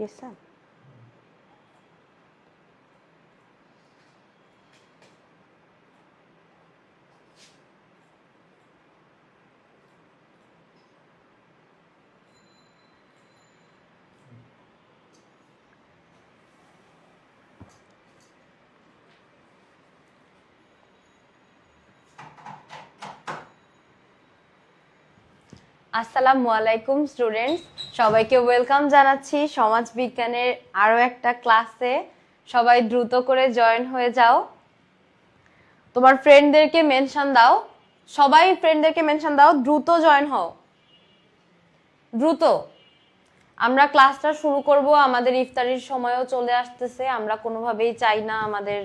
গেছে। আসসালামু আলাইকুম স্টুডেন্টস, সবাইকে ওয়েলকাম জানাচ্ছি সমাজ বিজ্ঞানের আরো একটা ক্লাসে। সবাই দ্রুত করে জয়েন হয়ে যাও, তোমার ফ্রেন্ডদেরকে মেনশন দাও, সবাই ফ্রেন্ডদেরকে মেনশন দাও, দ্রুত জয়েন হও, দ্রুত। আমরা ক্লাসটা শুরু করব, আমাদের ইফতারির সময়ও চলে আসতেছে। আমরা কোনোভাবেই চাই না আমাদের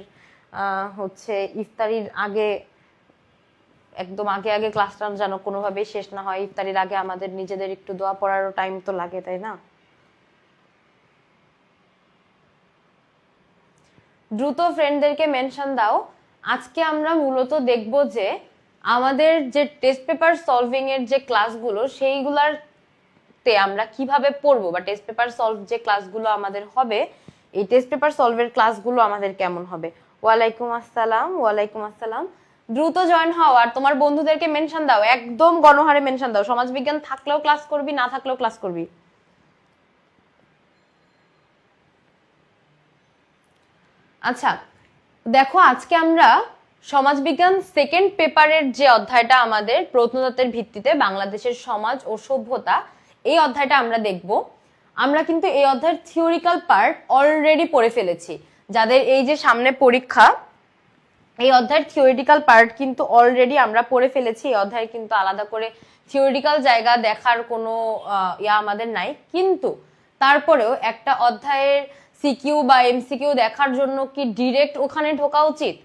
হচ্ছে ইফতারির আগে, একদম আগে আগে ক্লাসটা যেন কোনোভাবেই শেষ না হয়। ইফতারির আগে আমাদের নিজেদের একটু দোয়া পড়ারও টাইম তো লাগে, তাই না? দ্রুত ফ্রেন্ডদেরকে মেনশন দাও। আজকে আমরা মূলত দেখব যে আমাদের যে টেস্ট পেপার সলভিং এর যে ক্লাসগুলো, সেইগুলাতে আমরা কিভাবে পড়বো, বা টেস্ট পেপার সলভ যে ক্লাসগুলো আমাদের হবে, এই টেস্ট পেপার সলভের ক্লাসগুলো আমাদের কেমন হবে। ওয়ালাইকুম আসসালাম, ওয়ালাইকুম আসসালাম। দ্রুত জয়েন হও আর তোমার বন্ধুদেরকে মেনশন দাও, একদম গণহারে মেনশন দাও। সমাজবিজ্ঞান থাকলেও ক্লাস করবি, না থাকলেও ক্লাস করবি। আচ্ছা দেখো, আজকে আমরা সমাজবিজ্ঞান সেকেন্ড পেপারের যে অধ্যায়টা আমাদের প্রত্নতত্ত্বের ভিত্তিতে বাংলাদেশের সমাজ ও সভ্যতা, এই অধ্যায়টা আমরা দেখব। আমরা কিন্তু এই অধ্যায়ের থিওরিক্যাল পার্ট অলরেডি পড়ে ফেলেছি। যাদের এই যে সামনে পরীক্ষা, এই অধ্যায়ের থিওরিটিক্যাল পার্ট কিন্তু অলরেডি আমরা পড়ে ফেলেছি। এই অধ্যায়ে কিন্তু আলাদা করে থিওরিটিক্যাল জায়গা দেখার কোনো আমাদের নাই, কিন্তু তারপরেও একটা অধ্যায়ের সিকিউ বা এমসিকিউ দেখার জন্য কি ডিরেক্ট ওখানে ঢোকা উচিত?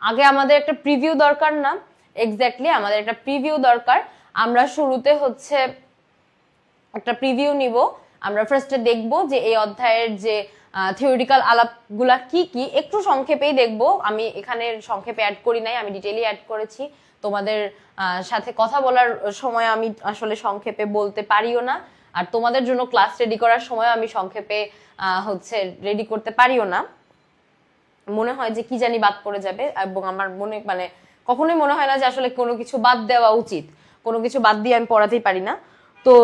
আগে আমাদের একটা প্রিভিউ দরকার না? এক্স্যাক্টলি, আমাদের একটা প্রিভিউ দরকার। আমরা শুরুতে হচ্ছে একটা প্রিভিউ নিব। আমরা ফার্স্টে দেখব যে এই অধ্যায়ের যে থিওরিটিক্যাল আলাপগুলা কি কি, একটু সংক্ষেপেই দেখব। আমি এখানে সংক্ষেপে অ্যাড করি নাই, আমি ডিটেইলি অ্যাড করেছি। তোমাদের সাথে কথা বলার সময় আমি আসলে সংক্ষেপে বলতে পারিও না, আর তোমাদের জন্য ক্লাস রেডি করার সময় আমি সংক্ষেপে হচ্ছে রেডি করতে পারিও না। মনে হয় যে কি জানি বাদ পড়ে যাবে, এবং আমার মনে মানে কখনোই মনে হয় না যে আসলে কোনো কিছু বাদ দেওয়া উচিত। কোনো কিছু বাদ দিয়ে আমি পড়াতেই পারি না। তো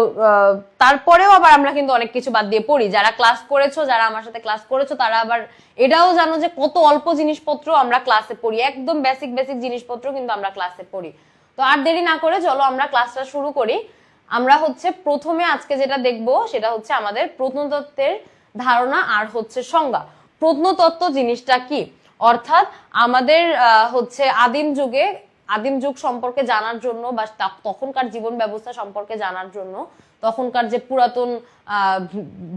তারপরেও আবার আমরা কিন্তু অনেক কিছু বাদ দিয়ে পড়ি। যারা ক্লাস করেছো, যারা আমার সাথে ক্লাস করেছো, তারা আবার এটাও জানো যে কত অল্প জিনিসপত্র আমরা ক্লাসে পড়ি, একদম বেসিক বেসিক জিনিসপত্র কিন্তু আমরা ক্লাসে পড়ি। তো আর দেরি না করে চলো আমরা ক্লাসটা শুরু করি। আমরা হচ্ছে প্রথমে আজকে যেটা দেখবো সেটা হচ্ছে আমাদের প্রত্নতত্ত্বের ধারণা আর হচ্ছে সংজ্ঞা। প্রত্নতত্ত্ব জিনিসটা কি, অর্থাৎ আমাদের হচ্ছে আদিম যুগ সম্পর্কে জানার জন্য, বা তখনকার জীবন ব্যবস্থা সম্পর্কে জানার জন্য, তখনকার যে পুরাতন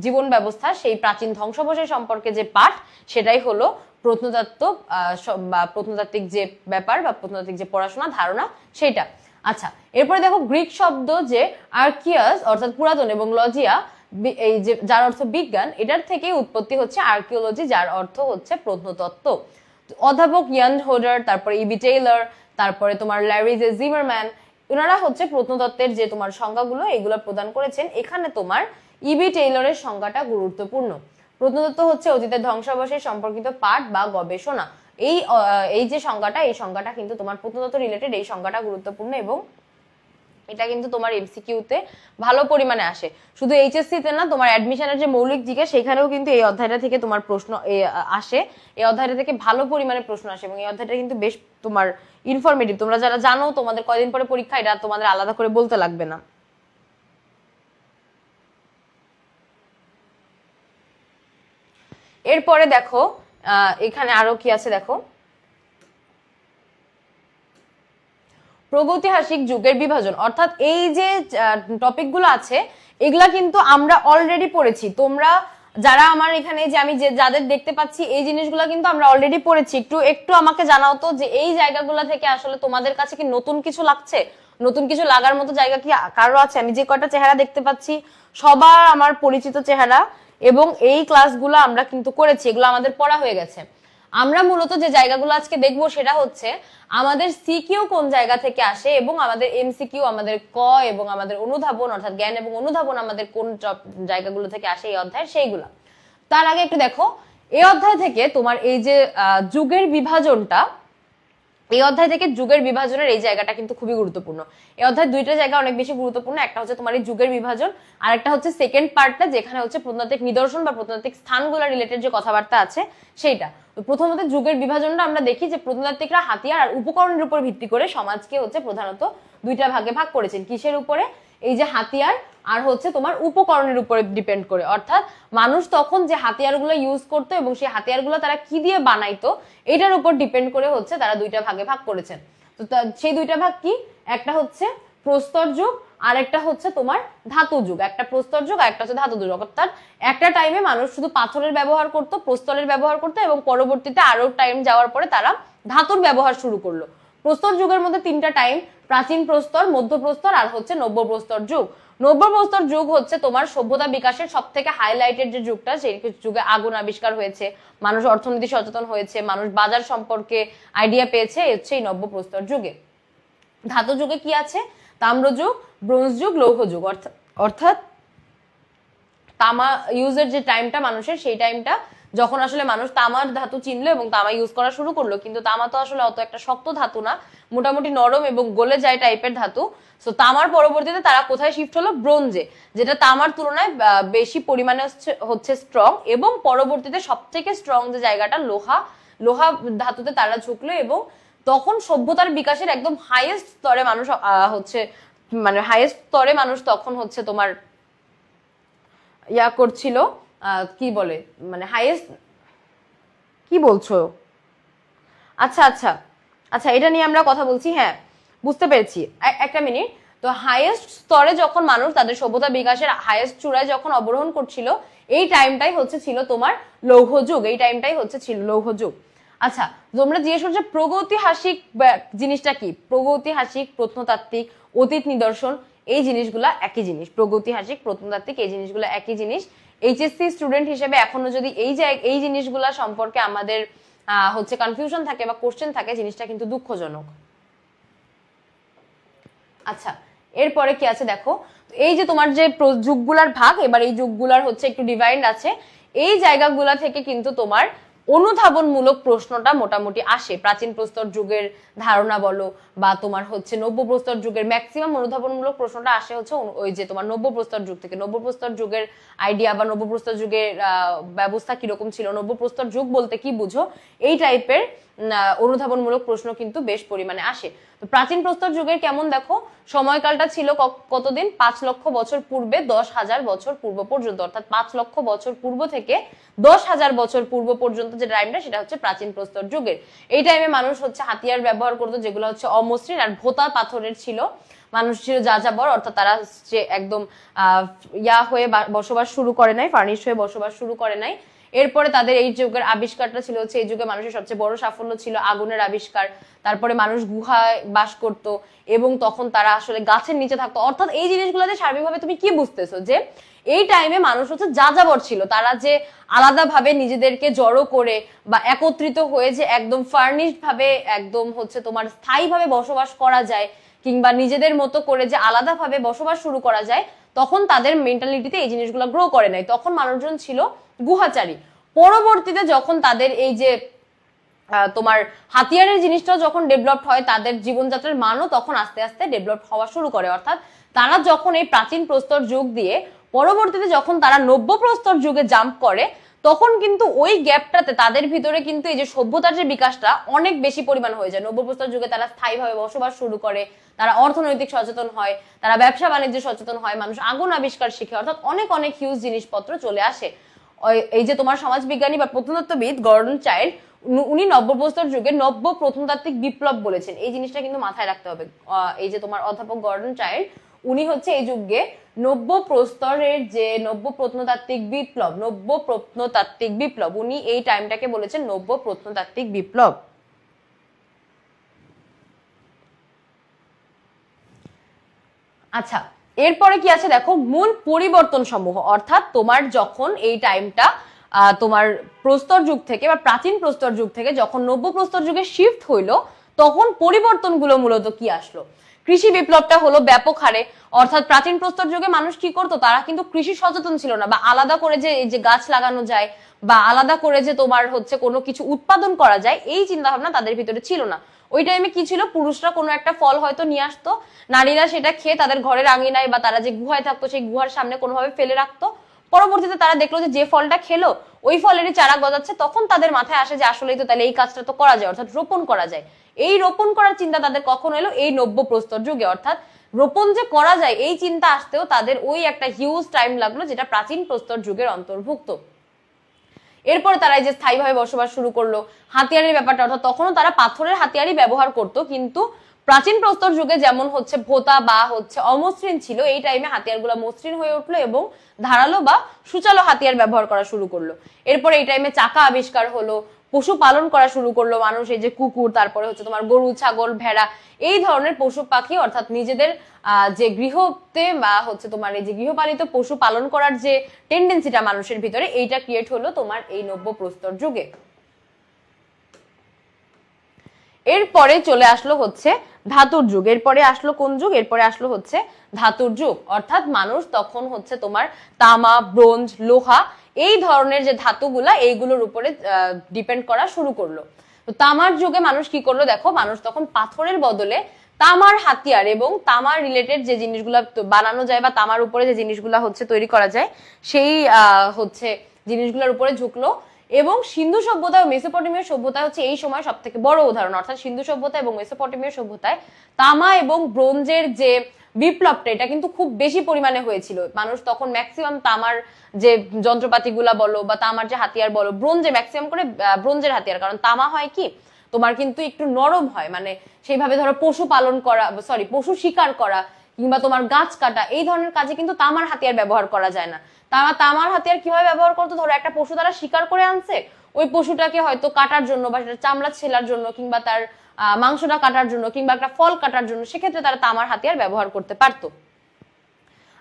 জীবন ব্যবস্থা, সেই প্রাচীন ধ্বংসাবশেষ সম্পর্কে যে পাঠ, সেটাই হলো প্রত্নতত্ত্ব বা প্রত্নতাত্ত্বিক যে ব্যাপার বা প্রত্নতাত্ত্বিক যে পড়াশোনা ধারণা সেটা। আচ্ছা, এরপরে দেখো গ্রিক শব্দ যে আর্কিয়াস অর্থাৎ পুরাতন এবং লজিয়া এই যে যার অর্থ বিজ্ঞান, এটার থেকে উৎপত্তি হচ্ছে আর্কিওলজি, যার অর্থ হচ্ছে প্রত্নতত্ত্ব। অধ্যাপক ইয়ান হোডার, তারপরে ইবি টেইলর, তারপরে তোমার ল্যারি জে জিমারম্যান, ওনারা হচ্ছে প্রত্নতত্ত্বের যে তোমার সংজ্ঞাগুলো এগুলো প্রদান করেছেন। এখানে তোমার ইবি টেইলরের সংজ্ঞাটা গুরুত্বপূর্ণ। প্রত্নতত্ত্ব হচ্ছে অতীতের ধ্বংসাবশেষ সম্পর্কিত পাঠ বা গবেষণা। এই যে সংজ্ঞাটা, এই সংজ্ঞাটা কিন্তু তোমার প্রত্নতত্ত্ব রিলেটেড, এই সংজ্ঞাটা গুরুত্বপূর্ণ, এবং এটা কিন্তু তোমার এমসিকিউতে ভালো পরিমাণে আসে। শুধু এইচএসসি তে না, তোমার অ্যাডমিশনের যে মৌলিক জিজ্ঞাসা সেখানেও কিন্তু এই অধ্যায়টা থেকে তোমার প্রশ্ন আসে। এই অধ্যায়টা থেকে ভালো পরিমাণে প্রশ্ন আসে, এবং এই অধ্যায়টা কিন্তু বেশ তোমার ইনফরমেটিভ। তোমরা যারা জানো তোমাদের কয়দিন পরে পরীক্ষা, এটা তোমাদের আলাদা করে বলতে লাগবে না। এরপরে দেখো এখানে আরো কি আছে দেখো, প্রাগৈতিহাসিক যুগের বিভাজন। অর্থাৎ এই যে টপিকগুলো আছে এগুলা কিন্তু আমরা অলরেডি পড়েছি। তোমরা যারা আমার এখানে যে আমি যাদের দেখতে পাচ্ছি, এই জিনিসগুলো কিন্তু আমরা অলরেডি পড়েছি। একটু একটু আমাকে জানাও তো যে এই জায়গাগুলো থেকে আসলে তোমাদের কাছে কি নতুন কিছু লাগছে, নতুন কিছু লাগার মতো জায়গা কি কারো আছে? আমি যে কয়টা চেহারা দেখতে পাচ্ছি সবার আমার পরিচিত চেহারা, এবং এই ক্লাসগুলো আমরা কিন্তু করেছি, এগুলো আমাদের পড়া হয়ে গেছে। আমরা মূলত যে জায়গাগুলো আজকে দেখবো সেটা হচ্ছে আমাদের সিকিউ কোন জায়গা থেকে আসে, এবং আমাদের এমসিকিউ, আমাদের ক এবং আমাদের অনুধাবন অর্থাৎ জ্ঞান এবং অনুধাবন আমাদের কোন জায়গাগুলো থেকে আসে এই অধ্যায়ের, সেইগুলা। তার আগে একটু দেখো এই অধ্যায় থেকে তোমার এই যে যুগের বিভাজনটা, এই অধ্যায় থেকে যুগের বিভাজনের এই জায়গাটা কিন্তু খুবই গুরুত্বপূর্ণ। এই অধ্যায় দুইটা জায়গা অনেক বেশি গুরুত্বপূর্ণ, একটা হচ্ছে তোমার এই যুগের বিভাজন, আর একটা হচ্ছে সেকেন্ড পার্টটা যেখানে হচ্ছে প্রত্নতাত্ত্বিক নিদর্শন বা প্রত্নতাত্ত্বিক স্থানগুলো রিলেটেড যে কথাবার্তা আছে সেইটা। তো প্রথমত যুগের বিভাজনটা আমরা দেখি যে প্রত্নতাত্ত্বিকরা হাতিয়ার আর উপকরণের উপর ভিত্তি করে সমাজকে হচ্ছে প্রধানত দুইটা ভাগে ভাগ করেছেন। কিসের উপরে? এই যে হাতিয়ার আর হচ্ছে তোমার উপকরণের উপরে ডিপেন্ড করে, অর্থাৎ মানুষ তখন যে হাতিয়ারগুলো ইউজ করতো এবং সেই হাতিয়ারগুলো তারা কি দিয়ে বানাইতো এটার উপর ডিপেন্ড করে হচ্ছে তারা দুইটা ভাগে ভাগ করেছেন। তো সেই দুইটা ভাগ কি? একটা হচ্ছে প্রস্তর যুগ আর একটা হচ্ছে তোমার ধাতু যুগ। একটা প্রস্তর যুগ আর একটা হচ্ছে ধাতু যুগ। অর্থাৎ একটা টাইমে মানুষ শুধু পাথরের ব্যবহার করতো, প্রস্তরের ব্যবহার করতো, এবং পরবর্তীতে আরো টাইম যাওয়ার পরে তারা ধাতুর ব্যবহার শুরু করলো। প্রস্তর যুগের মধ্যে তিনটা টাইম, প্রাচীন প্রস্তর, মধ্য প্রস্তর আর হচ্ছে নব্য প্রস্তর যুগ। নব্য প্রস্তর যুগ হচ্ছে তোমার সভ্যতা বিকাশের সব থেকে হাইলাইটেড যে যুগটা, সেই যুগে আগুন আবিষ্কার হয়েছে, মানুষ অর্থনীতি সচেতন হয়েছে, মানুষ বাজার সম্পর্কে আইডিয়া পেয়েছে, হচ্ছে এই নব্য প্রস্তর যুগে। ধাতু যুগে কি আছে? তাম্র যুগ, ব্রোঞ্জ যুগ, লৌহ যুগ। অর্থাৎ তামা ইউজের যে টাইমটা মানুষের, সেই টাইমটা যখন আসলে মানুষ তামার ধাতু চিনলো এবং তামা ইউজ করা শুরু করলো। কিন্তু তামা তো আসলে অত একটা শক্ত ধাতু না, মোটামুটি নরম এবং গলে যায় টাইপের ধাতু। সো তামার পরবর্তীতে তারা কোথায় শিফট হলো? ব্রোঞ্জে, যেটা তামার তুলনায় বেশি পরিমাণে হচ্ছে স্ট্রং, এবং পরবর্তীতে সব থেকে স্ট্রং যে জায়গাটা লোহা ধাতুতে তারা ঝুঁকলো। এবং তখন সভ্যতার বিকাশের একদম হাইয়েস্ট স্তরে মানুষ হচ্ছে মানে হাইয়েস্ট স্তরে মানুষ তখন হচ্ছে তোমার ইয়া করছিল, কি বলে মানে হাইয়েস্ট, কি বলছো? আচ্ছা আচ্ছা আচ্ছা, এটা নিয়ে আমরা কথা বলছি, হ্যাঁ বুঝতে পেরেছি, একটা মিনিট। তো হাইয়েস্ট স্তরে যখন মানুষ তাদের সভ্যতা বিকাশের হাইয়েস্ট চূড়ায় যখন অবরোহণ করছিল, এই টাইমটাই হচ্ছে ছিল তোমার লৌহ যুগ। এই টাইমটাই হচ্ছে ছিল লৌহ যুগ। আচ্ছা, তোমরা জিজ্ঞেস করছো প্রগৈতিহাসিক জিনিসটা কি? প্রগৈতিহাসিক, প্রত্নতাত্ত্বিক, অতীত নিদর্শন, এই জিনিসগুলা একই জিনিস। প্রগৈতিহাসিক, প্রত্নতাত্ত্বিক এই জিনিসগুলো একই জিনিস। এইচএসসি স্টুডেন্ট হিসেবে এখনো যদি এই জিনিসগুলা সম্পর্কে আমাদের হচ্ছে কনফিউশন থাকে বা কোশ্চেন থাকে, জিনিসটা কিন্তু দুঃখজনক। আচ্ছা, এরপরে কি আছে দেখো, এই যে তোমার যে যুগগুলার ভাগ, এবার এই যুগগুলার হচ্ছে একটু ডিভাইড আছে। এই জায়গাগুলা থেকে কিন্তু তোমার অনুধাবনমূলক প্রশ্নটা মোটামুটি আসে। প্রাচীন প্রস্তর যুগের ধারণা বলো বা তোমার হচ্ছে নব্য প্রস্তর যুগের ম্যাক্সিমাম অনুধাবনমূলক প্রশ্নটা আসে হচ্ছে ওই যে তোমার নব্য প্রস্তর যুগ থেকে। নব্য প্রস্তর যুগের আইডিয়া বা নব্য প্রস্তর যুগের ব্যবস্থা কিরকম ছিল, নব্য প্রস্তর যুগ বলতে কি বুঝো, এই টাইপের অনুধাবনমূলক প্রশ্ন কিন্তু বেশ পরিমাণে আসে। তো প্রাচীন প্রস্তর যুগের কেমন দেখো, সময়কালটা ছিল কতদিন? 5 লক্ষ বছর পূর্বে 10,000 বছর পূর্ব পর্যন্ত। অর্থাৎ 5 লক্ষ বছর পূর্ব থেকে 10,000 বছর পূর্ব পর্যন্ত যে টাইমটা, সেটা হচ্ছে প্রাচীন প্রস্তর যুগের। এই টাইমে মানুষ হচ্ছে হাতিয়ার ব্যবহার করতো, যেগুলো হচ্ছে অমসৃণ আর ভোতা পাথরের ছিল। মানুষ ছিল যাযাবর, অর্থাৎ তারা যে একদম ইয়া হয়ে বসবাস শুরু করে নাই, ফার্নিশ হয়ে বসবাস শুরু করে নাই। এরপরে তাদের এই যুগের আবিষ্কারটা ছিল হচ্ছে, এই যুগে মানুষের সবচেয়ে বড় সাফল্য ছিল আগুনের আবিষ্কার। তারপরে মানুষ গুহায় বাস করত এবং তখন তারা আসলে গাছের নিচে থাকতো। অর্থাৎ এই জিনিসগুলোতে সার্বিকভাবে তুমি কি বুঝতেছো? যে এই টাইমে মানুষ হচ্ছে যাযাবর ছিল। তারা যে আলাদাভাবে নিজেদেরকে জড়ো করে বা একত্রিত হয়ে যে একদম ফার্নিশড ভাবে একদম হচ্ছে তোমার স্থায়ীভাবে বসবাস করা যায়, কিংবা নিজেদের মতো করে যে আলাদাভাবে বসবাস শুরু করা যায়, তখন তাদের মেন্টালিটিতে এই জিনিসগুলো গ্রো করে নাই। তখন মানুষজন ছিল গুহাচারী। পরবর্তীতে যখন তাদের এই যে তোমার হাতিয়ারের জিনিসটাও যখন ডেভেলপড হয়, তাদের জীবনযাত্রার মানও তখন আস্তে আস্তে ডেভেলপ হওয়া শুরু করে। অর্থাৎ তারা যখন এই প্রাচীন প্রস্তর যুগ দিয়ে পরবর্তীতে যখন তারা নব্য প্রস্তর যুগে জাম্প করে, তখন কিন্তু ওই গ্যাপটাতে তাদের ভিতরে কিন্তু এই যে সভ্যতার যে বিকাশটা অনেক বেশি পরিমাণ হয়ে যায়। নব্য প্রস্তর যুগে তারা স্থায়ীভাবে বসবাস শুরু করে, তারা অর্থনৈতিক সচেতন হয়, তারা ব্যবসা বাণিজ্যে সচেতন হয়, মানুষ আগুন আবিষ্কার শিখে, অর্থাৎ অনেক অনেক হিউজ জিনিসপত্র চলে আসে। এই যে তোমার সমাজবিজ্ঞানী বা প্রত্নতত্ত্ববিদ গর্ডন চাইল্ড, উনি নব্য প্রস্তর যুগে নব্য প্রত্নতাত্ত্বিক বিপ্লব বলেছেন। এই জিনিসটা কিন্তু মাথায় রাখতে হবে। এই যে তোমার অধ্যাপক গর্ডন চাইল্ড, উনি হচ্ছে এই যুগে নব্য প্রস্তরের যে নব্য প্রত্নতাত্ত্বিক বিপ্লব, উনি এই টাইমটাকে বলেছেন নব্য প্রত্নতাত্ত্বিক বিপ্লব। আচ্ছা, এরপরে কি আছে দেখো, মূল পরিবর্তন সমূহ। অর্থাৎ তোমার যখন এই টাইমটা তোমার প্রস্তর যুগ থেকে বা প্রাচীন প্রস্তর যুগ থেকে যখন নব্য প্রস্তর যুগে শিফট হইলো, তখন পরিবর্তনগুলো মূলত কি আসলো? কৃষি বিপ্লবটা হলো ব্যাপক হারে, অর্থাৎ প্রাচীন প্রস্তর যুগে মানুষ কি করতো, তারা কিন্তু কৃষি সচেতন ছিল না, বা আলাদা করে যে এই যে গাছ লাগানো যায় বা আলাদা করে যে তোমার হচ্ছে কোনো কিছু উৎপাদন করা যায়, এই চিন্তা ভাবনা তাদের ভিতরে ছিল না। ওই টাইমে কি ছিল, পুরুষরা কোনো একটা ফল হয়তো নিয়ে আসতো, নারীরা সেটা খেয়ে তাদের ঘরের আঙিনায় বা তারা যে গুহায় থাকতো সেই গুহার সামনে কোনোভাবে ফেলে রাখতো। পরবর্তীতে তারা দেখলো যে ফলটা খেলো ওই ফলেরই চারা গজাচ্ছে, তখন তাদের মাথায় আসে যে আসলেই তো তাহলে এই কাজটা তো করা যায়, অর্থাৎ রোপণ করা যায়। এই রোপণ করার চিন্তা তাদের কখন এলো, এই নব্য প্রস্তর যুগে। অর্থাৎ রোপণ যে করা যায় এই চিন্তা আসতেও তাদের ওই একটা হিউজ টাইম লাগলো, যেটা প্রাচীন প্রস্তর যুগের অন্তর্ভুক্ত। এরপরে তারা এই যে স্থায়ীভাবে বসবাস শুরু করলো, হাতিয়ারের ব্যাপারটা, অর্থাৎ তখনও তারা পাথরের হাতিয়ারই ব্যবহার করতো, কিন্তু প্রাচীন প্রস্তর যুগে যেমন হচ্ছে ভোতা বা হচ্ছে অমসৃণ ছিল, এই টাইমে হাতিয়ারগুলো মসৃণ হয়ে উঠলো এবং ধারালো বা সুচালো হাতিয়ার ব্যবহার করা শুরু করলো। এরপরে এই টাইমে চাকা আবিষ্কার হলো, পশু পালন করা শুরু করলো মানুষ, এই যে কুকুর, তারপরে হচ্ছে তোমার গরু, ছাগল, ভেড়া, এই ধরনের পশু পাখি, অর্থাৎ নিজেদের যে গৃহতে বা হচ্ছে তোমার এই যে গৃহপালিত পশু পালন করার যে টেন্ডেন্সিটা মানুষের ভিতরে, এইটা ক্রিয়েট হলো তোমার এই নব্য প্রস্তর যুগে। এরপরে চলে আসলো হচ্ছে ধাতুর যুগ। এরপরে আসলো কোন যুগ, এরপরে আসলো হচ্ছে ধাতুর যুগ। অর্থাৎ মানুষ তখন হচ্ছে তোমার তামা, ব্রোঞ্জ, লোহা, এই ধরনের যে ধাতুগুলা এইগুলোর উপরে ডিপেন্ড করা শুরু করলো। তো তামার যুগে মানুষ কি করলো, দেখো মানুষ তখন পাথরের বদলে তামার হাতিয়ার এবং তামার রিলেটেড যে জিনিসগুলা বানানো যায় বা তামার উপরে যে জিনিসগুলা হচ্ছে তৈরি করা যায়, সেই হচ্ছে জিনিসগুলোর উপরে ঝুঁকলো। এবং সিন্ধু সভ্যতা ও মেসোপটেমীয় সভ্যতা হচ্ছে এই সময় সব থেকে বড় উদাহরণ। অর্থাৎ সিন্ধু সভ্যতা এবং মেসোপটেমীয় সভ্যতায় তামা এবং ব্রোঞ্জের যে বিপ্লবটা, এটা কিন্তু খুব বেশি পরিমাণে হয়েছিল। মানুষ তখন ম্যাক্সিমাম তামার যে যন্ত্রপাতিগুলা বলো বা তামার যে হাতিয়ার বলো, ব্রোঞ্জে ম্যাক্সিমাম করে ব্রোঞ্জের হাতিয়ার, কারণ তামা হয় কি তোমার কিন্তু একটু নরম হয়, মানে সেইভাবে ধরো পশু পালন করা, সরি পশু শিকার করা কিংবা তোমার গাছ কাটা, এই ধরনের কাজে কিন্তু তামার হাতিয়ার ব্যবহার করা যায় না। তামার হাতিয়ার কিভাবে ব্যবহার করতো, ধরো একটা পশু তারা শিকার করে আনছে, ওই পশুটাকে হয়তো কাটার জন্য বা সেটা চামড়া ছেলার জন্য কিংবা তার মাংসটা কাটার জন্য কিংবা একটা ফল কাটার জন্য, সেক্ষেত্রে তারা তামার হাতিয়ার ব্যবহার করতে পারতো।